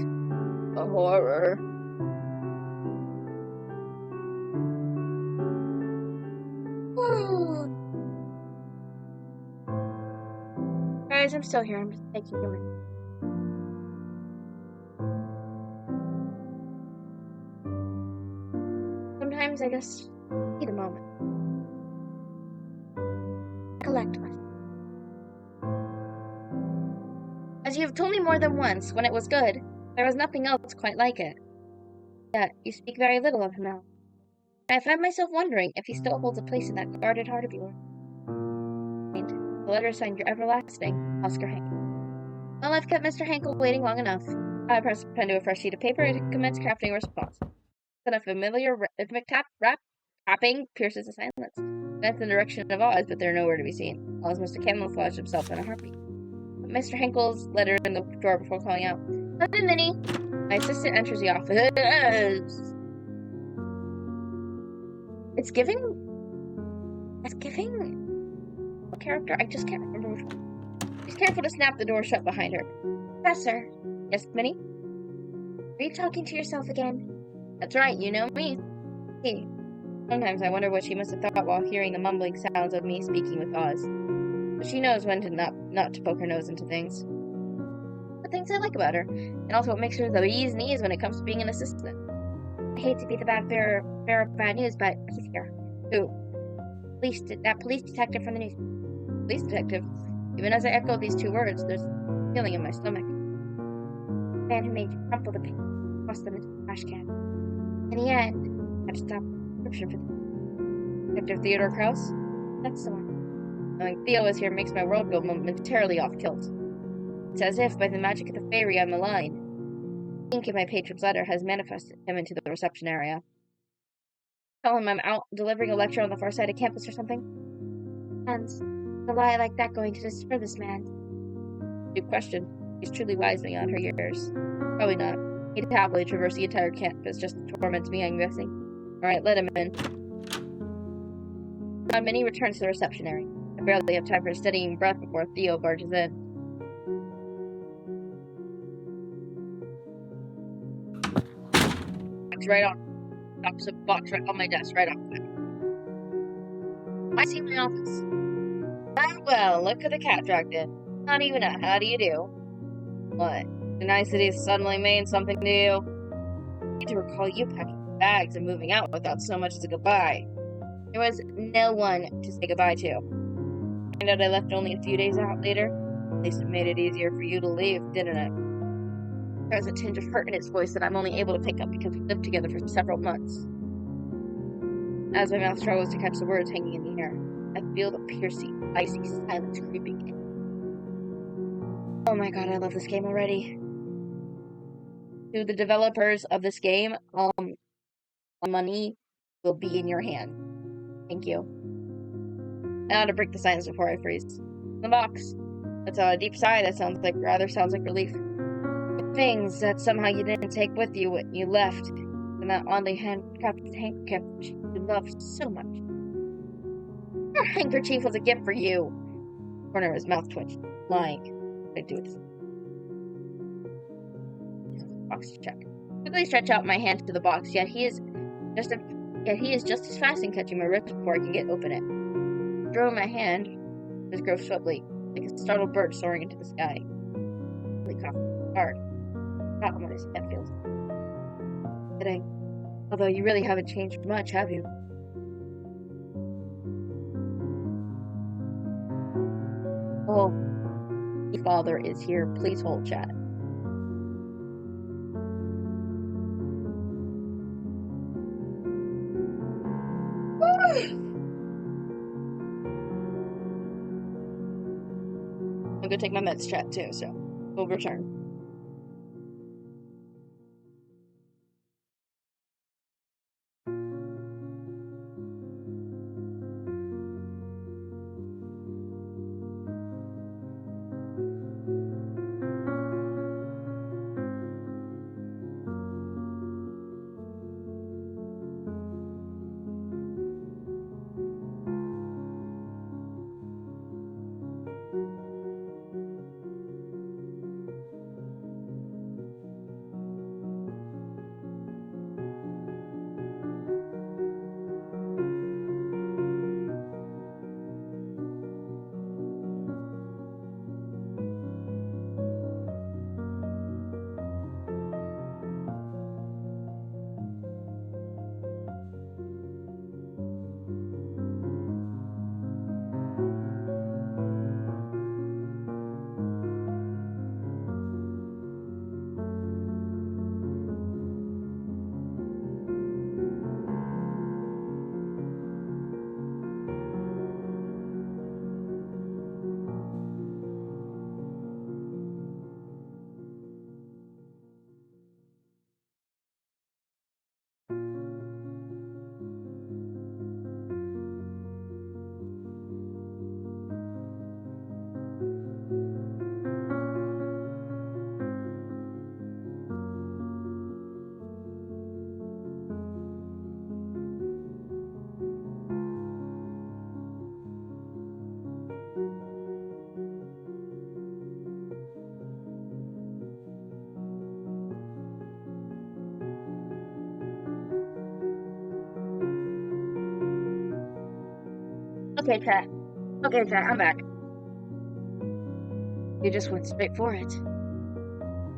A horror. Guys, I'm still here. I'm just taking a minute. Sometimes I just need a moment. Collect myself. As you have told me more than once, when it was good, there was nothing else quite like it. Yet, you speak very little of him now. I find myself wondering if he still holds a place in that guarded heart of yours. The letter signed your everlasting, Oscar Hankel. Well, I've kept Mr. Hankel waiting long enough. I press pen to a fresh sheet of paper and commence crafting a response. Then a familiar rhythmic tapping pierces the silence. That's in the direction of Oz, but they're nowhere to be seen. Oz must have camouflaged himself in a heartbeat. But Mr. Hankel's letter in the drawer before calling out, "Come in, Minnie." My assistant enters the office. It's giving a character. I just can't remember which one. She's careful to snap the door shut behind her. Professor. Yes, Minnie? Are you talking to yourself again? That's right, you know me. Hey, sometimes I wonder what she must have thought while hearing the mumbling sounds of me speaking with Oz. But she knows when to not to poke her nose into things. The things I like about her, and also what makes her the bee's knees when it comes to being an assistant. I hate to be the bearer of bad news, but he's here. Who? That police detective from the news. Police detective? Even as I echoed these two words, there's a feeling in my stomach. The man who made you crumple the papers, toss them into the trash can. In the end, I had to stop the prescription for them. Detective Theodore Krauss? That's the one. Knowing Theo is here makes my world go momentarily off kilt. It's as if, by the magic of the fairy on the line, the ink in my patron's letter has manifested him into the reception area. Tell him I'm out delivering a lecture on the far side of campus or something. And a lie like that going to disturb this man? Good question. He's truly wise beyond her years. Probably not. He'd happily traverse the entire campus just to torment me, I'm guessing. Alright, let him in. Minnie returns to the reception area. I barely have time for a steadying breath before Theo barges in. Right on. Drops a box right on my desk, right off. I see my office. Ah, well, look who the cat dragged in. Not even a how do you do. What? The niceties suddenly mean something to you? I need to recall you packing bags and moving out without so much as a goodbye. There was no one to say goodbye to. Find out I left only a few days out later. At least it made it easier for you to leave, didn't it? There's a tinge of hurt in his voice that I'm only able to pick up because we lived together for several months. As my mouth struggles to catch the words hanging in the air, I feel the piercing, icy silence creeping in. Oh my god, I love this game already. To the developers of this game, money will be in your hand. Thank you. Now to break the silence before I freeze. The box. That's a deep sigh that sounds like relief. Things that somehow you didn't take with you when you left, and that oddly handcrafted handkerchief you loved so much. Your handkerchief was a gift for you. The corner of his mouth twitched. Lying. What did I do with this? Box to check. Quickly stretch out my hand to the box, yet he is just as fast in catching my wrist before I can open it. Throw my hand, his grow swiftly, like a startled bird soaring into the sky. Really hard. Not what his head feels. Kidding. Although you really haven't changed much, have you? Oh, your father is here. Please hold, chat. I'm gonna take my meds, chat, too, so we'll return. Okay, chat. Okay, chat, I'm back. You just went straight for it.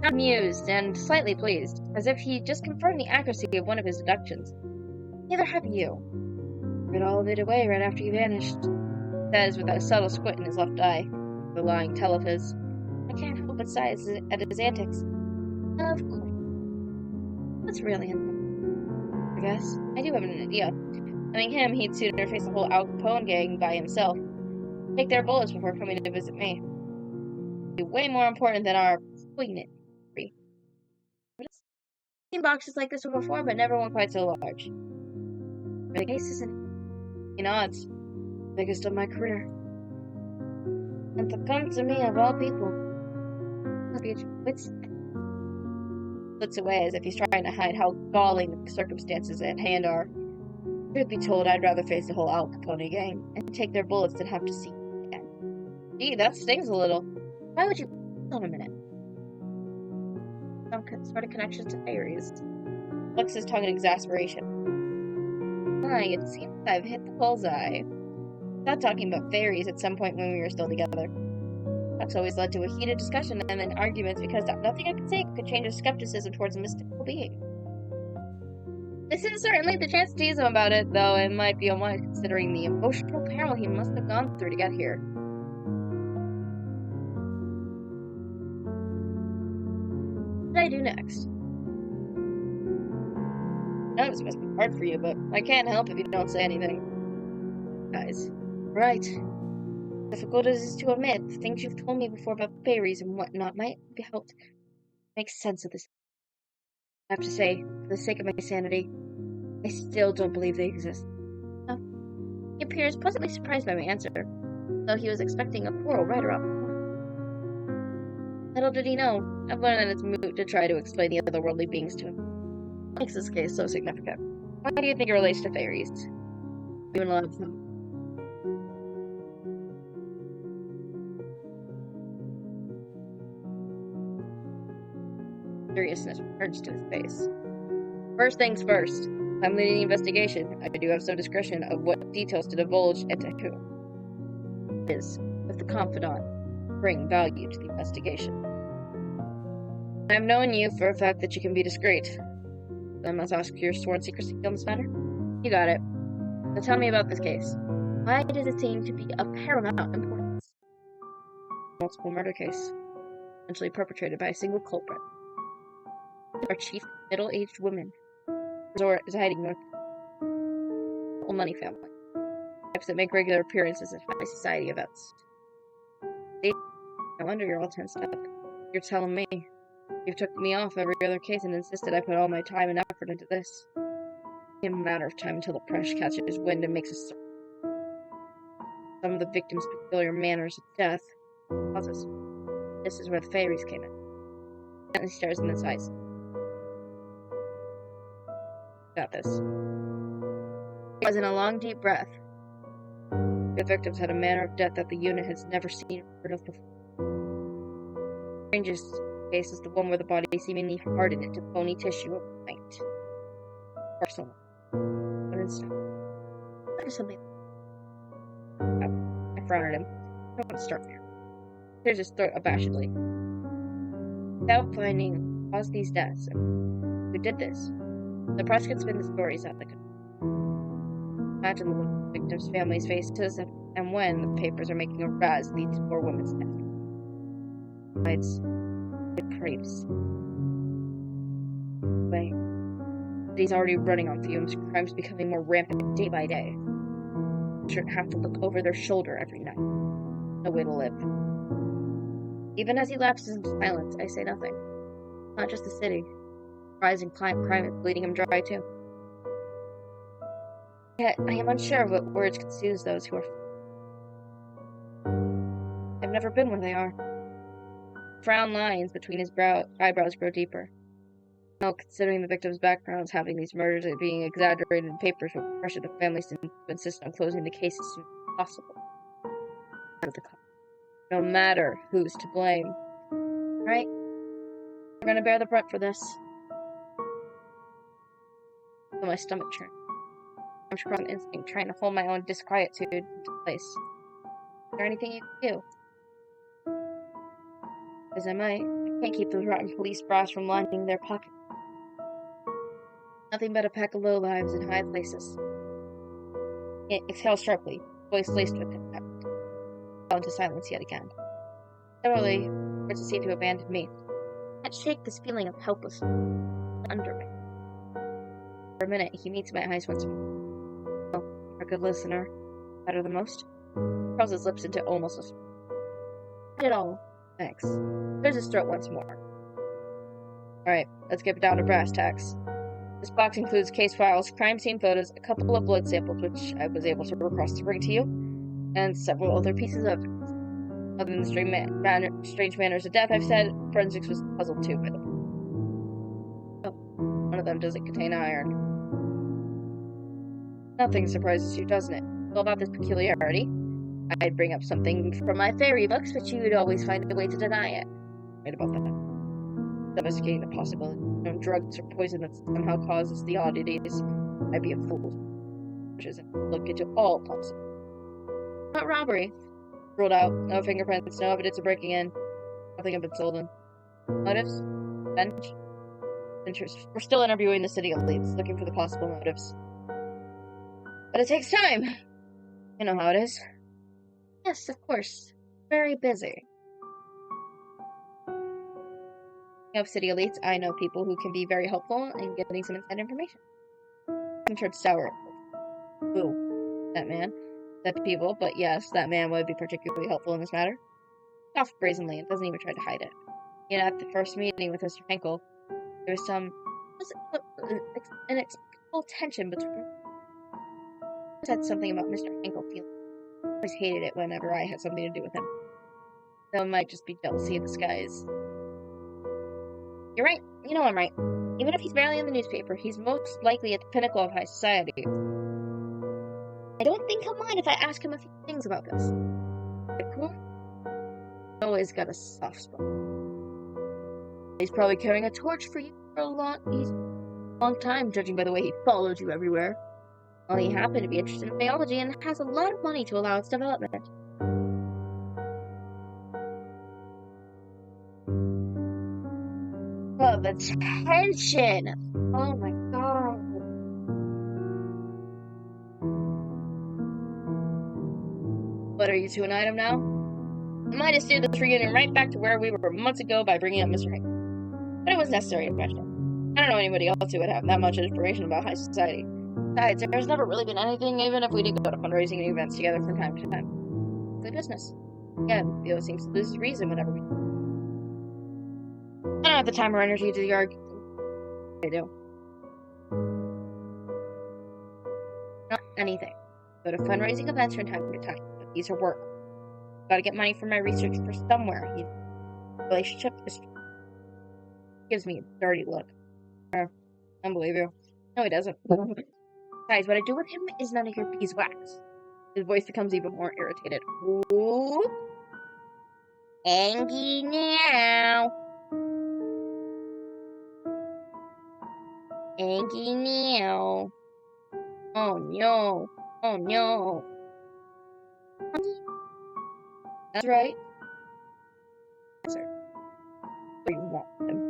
Amused and slightly pleased, as if he just confirmed the accuracy of one of his deductions. Neither have you. Read all of it away right after you vanished. Says with a subtle squint in his left eye. The lying tell of his. I can't help but sigh at his antics. Of course. What's really in them? I guess. I do have an idea. Knowing him, he'd sooner face the whole Al Capone gang by himself. Take their bullets before coming to visit me. Be way more important than our poignant. I've seen boxes like this one before, but never one quite so large. The case isn't in odds. Biggest of my career. And to come to me of all people. Looks away as if he's trying to hide how galling the circumstances at hand are. Truth be told, I'd rather face the whole Al Capone gang and take their bullets than have to see them again. Gee, that stings a little. Why would you hold a minute? Some sort of connection to fairies. Flicks his tongue in exasperation. Why, it seems I've hit the bullseye. Not talking about fairies at some point when we were still together. That's always led to a heated discussion and then arguments because nothing I could say could change his skepticism towards a mystical being. This is certainly the chance to tease him about it, though it might be unwise considering the emotional peril he must have gone through to get here. What did I do next? I know this must be hard for you, but I can't help if you don't say anything. Guys, right. Difficult as it is to admit, the things you've told me before about fairies and whatnot might be helped make sense of this. I have to say, for the sake of my sanity, I still don't believe they exist. No. He appears pleasantly surprised by my answer, though he was expecting a quarrel right around the corner. Little did he know, I've learned that it's moot to try to explain the otherworldly beings to him. What makes this case so significant? Why do you think it relates to fairies? You and love them. Seriousness returns to his face. First things first. I'm leading the investigation. I do have some discretion of what details to divulge and to who. Is, if the confidant, bring value to the investigation. I've known you for a fact that you can be discreet. I must ask your sworn secrecy on this matter. You got it. Now tell me about this case. Why does it seem to be of paramount importance? Multiple murder case, essentially perpetrated by a single culprit. Our chief middle-aged woman residing with a money family. Types that make regular appearances at high society events. No wonder you're all tensed up. You're telling me. You've took me off every other case and insisted I put all my time and effort into this. In a matter of time until the press catches wind and makes us some of the victims' peculiar manners of death. Pauses. This is where the fairies came in. And he stares in his eyes. Got this. As in a long, deep breath. The victims had a manner of death that the unit has never seen or heard of before. The strangest case is the one where the body seemingly hardened into bony tissue overnight. Personal. But instead, what is something? I frown at him. I don't want to start there. Clears his throat abashedly. Without finding who caused these deaths, who did this, the press can spin the stories out. Imagine the victims' families' faces and when the papers are making a razz of these poor women's death. Besides, it craves. Way. He's already running on fumes, crimes becoming more rampant day by day. Shouldn't have to look over their shoulder every night. No way to live. Even as he lapses into silence, I say nothing. Not just the city. Rising crime is bleeding him dry too. Yet, I am unsure of what words could soothe those who are. I've never been where they are. Frown lines between his eyebrows grow deeper. Now, considering the victims' backgrounds, having these murders and being exaggerated in papers will pressure the families to insist on closing the case as soon as possible. No matter who's to blame. Right? We're gonna bear the brunt for this. So my stomach churned. I'm crossing instinct, trying to hold my own disquietude into place. Is there anything you can do? As I might, I can't keep those rotten police brass from lining their pockets. Nothing but a pack of lowlives in high places. It exhales sharply, voice laced with contempt. Fell into silence yet again. Similarly, words seem to abandon me. I can't shake this feeling of helplessness under me. For a minute, he meets my eyes once more. Oh, you're a good listener. Better than most. Curls his lips into almost a smile. Not at all. Thanks. Clears his throat once more. Alright, let's get down to brass tacks. This box includes case files, crime scene photos, a couple of blood samples, which I was able to request to bring to you, and several other pieces of evidence. Other than the strange manners of death I've said, forensics was puzzled too by the one of them doesn't contain iron. Nothing surprises you, doesn't it? All about this peculiarity. I'd bring up something from my fairy books, but you would always find a way to deny it. Right about that. Investigating the possibility of drugs or poison that somehow causes the oddities. I'd be a fool. Which isn't look into all possible. Not robbery. Ruled out. No fingerprints, no evidence of breaking in. Nothing had been stolen. Motives? Bench? Interest. We're still interviewing the city elites, looking for the possible motives. But it takes time. You know how it is. Yes, of course. Very busy. Of city elites, I know people who can be very helpful in getting some inside information. I'm sure it's sour. Ooh, that man. That people, but yes, that man would be particularly helpful in this matter. Off brazenly and doesn't even try to hide it. You know, at the first meeting with Mr. Henkel, there was some inexplicable tension between. I said something about Mr. Henkel feeling. I always hated it whenever I had something to do with him. So it might just be jealousy in disguise. You're right. You know I'm right. Even if he's barely in the newspaper, he's most likely at the pinnacle of high society. I don't think he'll mind if I ask him a few things about this. Is it cool? Always got a soft spot. He's probably carrying a torch for you for a long time, judging by the way he followed you everywhere. Well, he happened to be interested in biology and has a lot of money to allow its development. Oh, the tension! Oh my god. What, are you two an item now? I might have steered this reunion right back to where we were months ago by bringing up Mr. Hank. But it was necessary to mention him. I don't know anybody else who would have that much information about high society. Besides, there's never really been anything, even if we did go to fundraising events together from time to time. It's a business. Again, Theo seems to lose his reason whenever we... I don't have the time or energy to argue. I do. Not anything. Go to fundraising events from time to time, but these are work. Gotta get money for my research for somewhere. Relationship history. Gives me a dirty look. I don't believe you. No, he doesn't. Besides, what I do with him is none of your beeswax. His voice becomes even more irritated. Ooh. Angie now. Angie now. Oh no. Oh no. That's right. Yes, sir. Where you want him.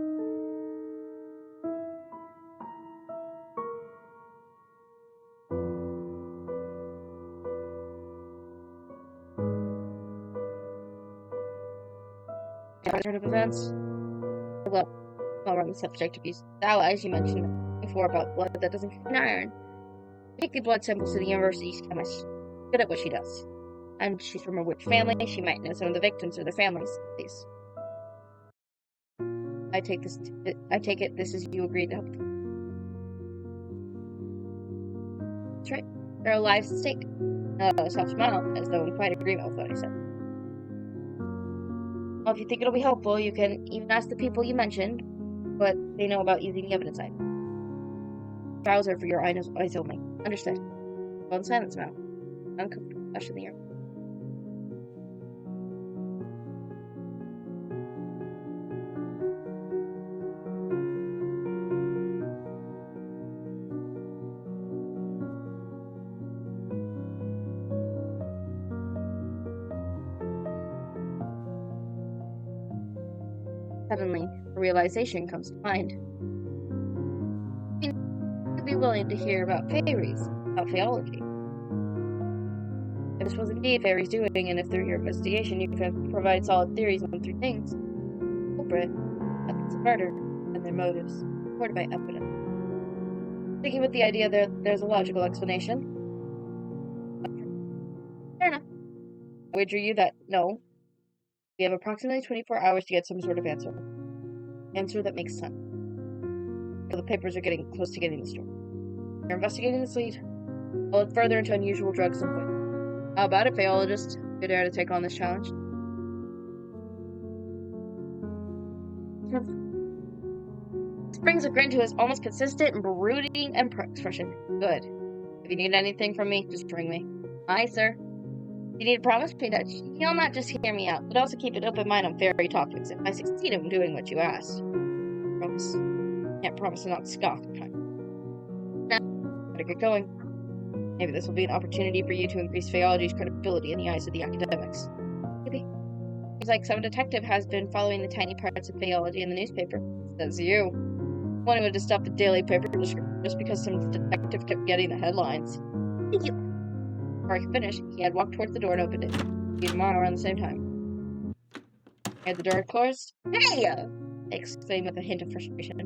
Alternative events. Well, while we're on the subject of these allies, you mentioned before about blood that doesn't contain iron. Take the blood samples to the university's chemist. Good at what she does. And she's from a witch family. She might know some of the victims or their families, at least. I take it this is you agreed to help. That's right. There are lives at stake. Soft smile, as though in quite agreement with what I said. Well, if you think it'll be helpful, you can even ask the people you mentioned what they know about using the evidence side. Trials are for your eyes only. Understood. Well, in silence now. Uncomfortable, flesh in the air. Suddenly, a realization comes to mind. I'd be willing to hear about fairies, about theology. If this was indeed fairies doing, and if through your investigation you can provide solid theories on three things: culprit, methods of murder, and their motives, supported by evidence. Sticking with the idea that there's a logical explanation. Fair enough. I wager you that no. We have approximately 24 hours to get some sort of answer. Answer that makes sense. The papers are getting close to getting the story. You're investigating this lead. I'll look further into unusual drugs and poison. How about it, phaologist? You dare to take on this challenge? This brings a grin to his almost consistent and brooding expression. Good. If you need anything from me, just ring me. Aye, sir. You need to promise me that you'll not just hear me out, but also keep an open mind on fairy topics if I succeed in doing what you asked. Promise. Can't promise to not scoff. Better get going. Maybe this will be an opportunity for you to increase phaology's credibility in the eyes of the academics. Maybe. Seems like some detective has been following the tiny parts of phaology in the newspaper. Says you. One who would have stopped the daily paper just because some detective kept getting the headlines. Thank you. Before I could finish, he had walked towards the door and opened it. See you tomorrow around the same time. Had the door closed. Hey! I exclaimed with a hint of frustration.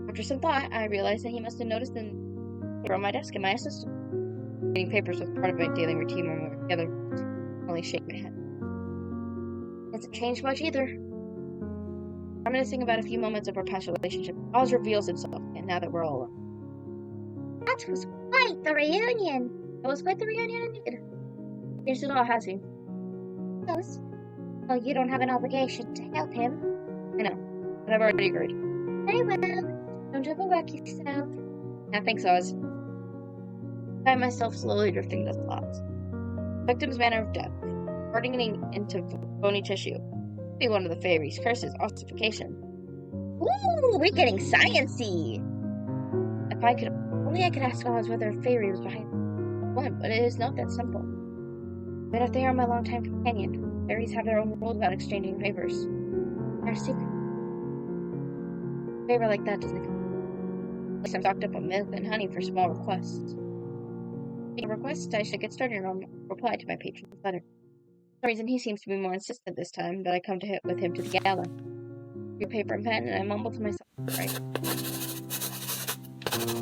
After some thought, I realized that he must have noticed them on my desk in my assistant. Reading papers was part of my daily routine when we were together. I only shake my head. Hasn't changed much either. Reminiscing about a few moments of our past relationship, Oz reveals himself, and now that we're all alone. That was quite the reunion. It was quite the reunion indeed. Finished it all, has he? Yes. Well, you don't have an obligation to help him. I know, but I've already agreed. Very well. Don't overwork yourself. Yeah, thanks, Oz. I find myself slowly drifting to thoughts. Victim's manner of death. Hardening into bony tissue. Be one of the fairies' curses, ossification. Ooh, we're getting sciencey! If I could ask Oz whether a fairy was behind one, but it is not that simple. But if they are my longtime companion, fairies have their own rules about exchanging favors. They're a secret. A favor like that doesn't come. At least I'm stocked up on milk and honey for small requests. Speaking of requests, I should get started on reply to my patron's letter. For some reason, he seems to be more insistent this time that I come with him to the gala. Your paper and pen, and I mumble to myself, right?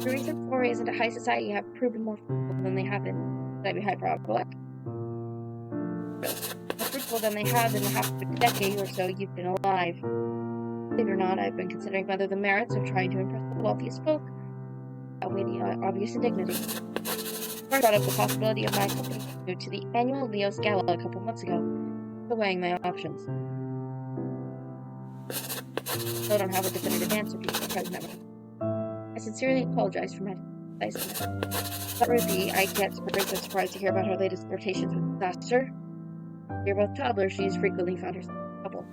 The recent forays into high society have proven more fruitful than they have been. Should I be hyperbolic? More fruitful than they have in the half a decade or so you've been alive. Believe it or not, I've been considering whether the merits of trying to impress the wealthiest folk outweigh the obvious indignity. I brought up the possibility of my accompanying to the annual Leo's Gala a couple months ago, still weighing my options. Still don't have a definitive answer to the present moment. I sincerely apologize for my decisiveness. But Ruthie, I can't surprise so surprised to hear about her latest flirtations with disaster. They're both toddlers, she's frequently found herself in trouble.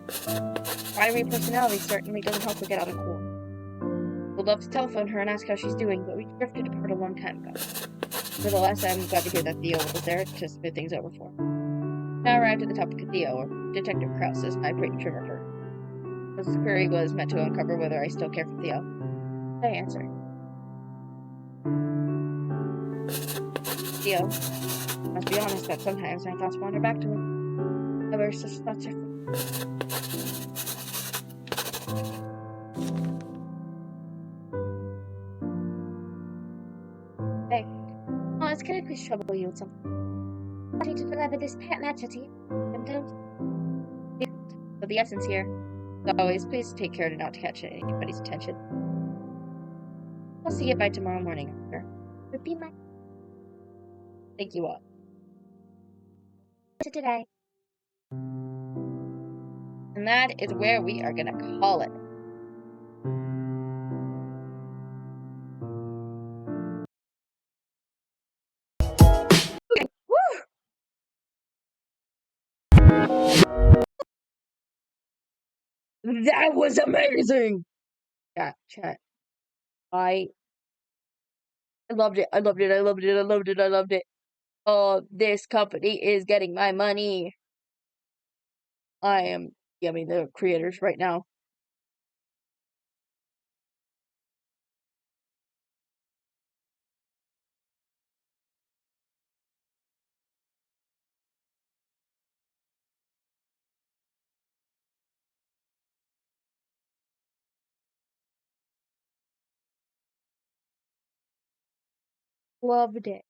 Fiery personality certainly doesn't help her get out of cool. Would love to telephone her and ask how she's doing, but we drifted apart a long time ago. Nevertheless, I'm glad to hear that Theo was there to smooth things over for him. Now arrived at the topic of Theo, or Detective Krause, as my patron referred. This query was meant to uncover whether I still care for Theo. I answer. Theo, I must be honest that sometimes my thoughts wander back to him. However, such thoughts are Hey, Oz, can I please trouble you with something? I'm wanting to deliver this pet letter to you, and don't. But the essence here, as always, please take care not to catch anybody's attention. I'll see you by tomorrow morning, sir. Would be my. Thank you all. Today. And that is where we are gonna call it. Okay. Woo! That was amazing! Chat. I loved it. I loved it. I loved it. I loved it. I loved it. Oh, this company is getting my money. I am DMing the creators right now. Loved it.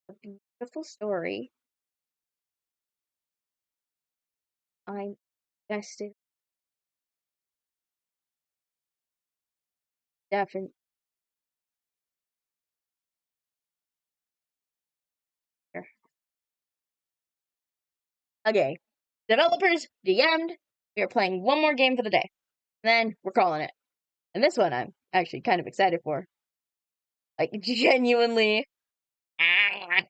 A beautiful story. I'm invested. Definitely. Okay. Developers DM'd. We are playing one more game for the day. Then we're calling it. And this one I'm actually kind of excited for. Like, genuinely. Ah.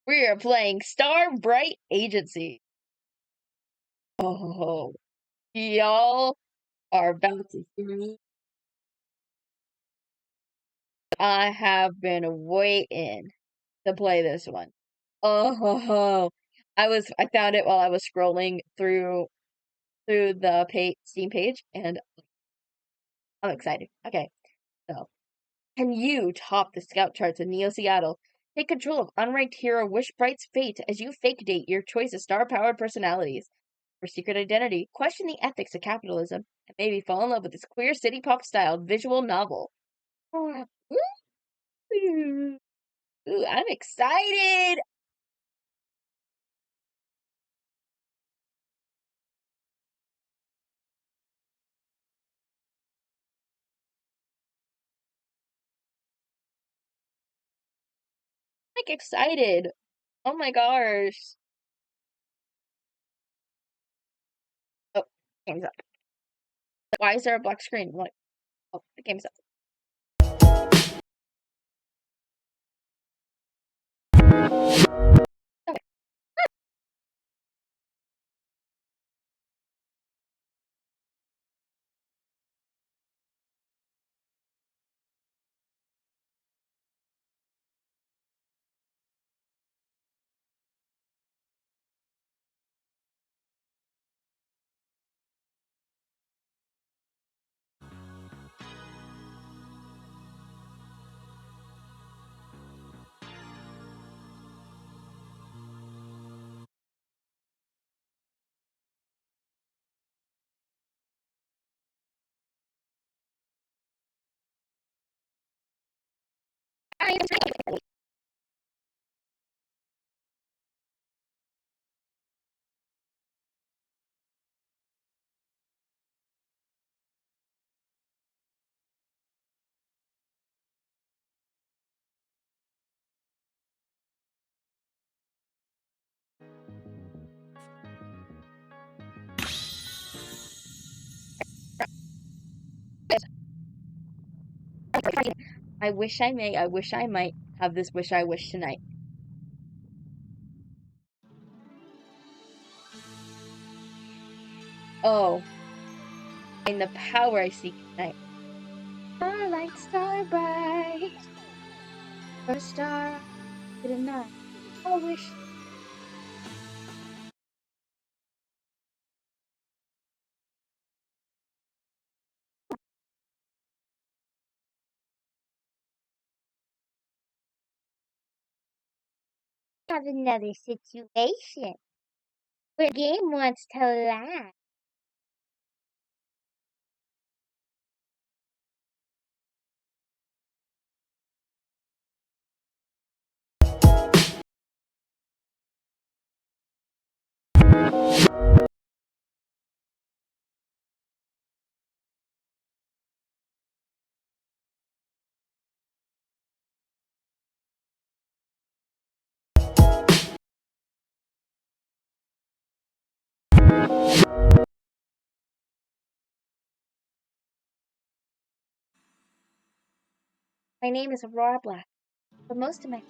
We are playing Starbright Agency. Oh, y'all are about to hear me. I have been waiting to play this one. Oh, I found it while I was scrolling through the Steam page, and I'm excited. Okay, so can you top the scout charts of Neo Seattle? Take control of unranked hero Wishbright's fate as you fake date your choice of star-powered personalities. For secret identity, question the ethics of capitalism, and maybe fall in love with this queer city pop styled visual novel. Oh, ooh, I'm excited! Like excited. Oh my gosh. Oh, game's up. Why is there a black screen? What? Oh, the game's up. Okay. I wish I might have this wish I wish tonight. Oh, and the power I seek tonight. Starlight, starbright, a star to the night. I wish. Have another situation where the game wants to laugh. My name is Aurora Black, but most of my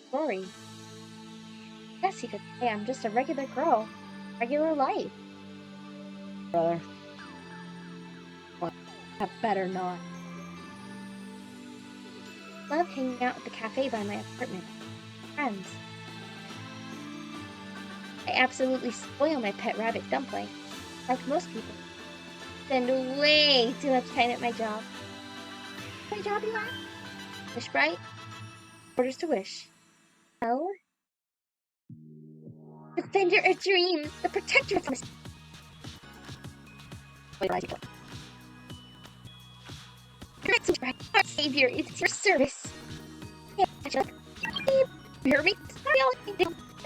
story, guess you could say I'm just a regular girl, regular life. Brother, well, I better not. Love hanging out at the cafe by my apartment. Friends. I absolutely spoil my pet rabbit Dumpling, like most people. Spend way too much time at my job. My job, you ask? Wishbright? Orders to wish. Oh? Defender of dreams, the protector of Our savior is your service. Yeah, you hear me?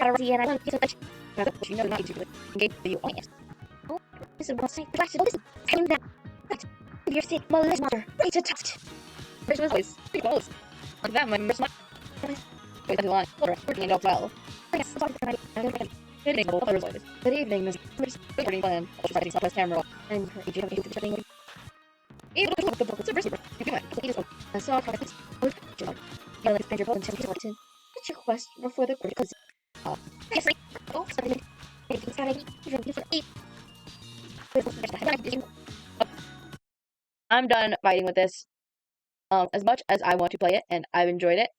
And I want to so much. You know not to engage you on it. Oh, this is what's saying. Listen, claim that. You're sick, malicious mother. Ready to touch. There's was always pretty close. Like that, my first one. Wait, that's the line. Working out well. Yes, I'm sorry for tonight. Good evening, Good evening, Miss. Good plan. Fighting Southwest Camera. And her agent of the thing. Able to look the book. It's a risk. You can please. I saw how it's. Yeah, let's spend your phone until he's watching. What's your quest before the critical? Yes, right. Oh, something. It's got I'm done fighting with this. As much as I want to play it, and I've enjoyed it.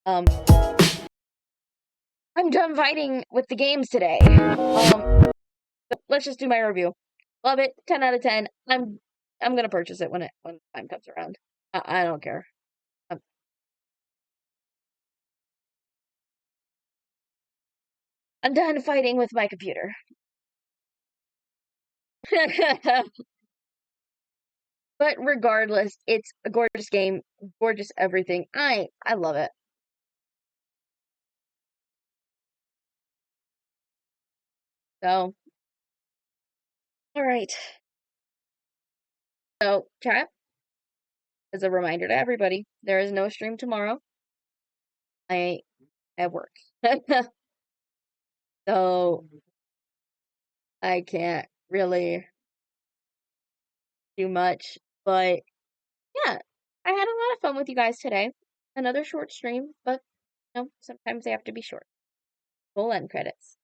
I'm done fighting with the games today. Let's just do my review. Love it, 10 out of 10. I'm gonna purchase it when time comes around. I don't care. I'm done fighting with my computer. But regardless, it's a gorgeous game, gorgeous everything. I love it. So, all right. So, chat, as a reminder to everybody, there is no stream tomorrow. I at work. So, I can't really do much, but yeah, I had a lot of fun with you guys today. Another short stream, but sometimes they have to be short. Full end credits.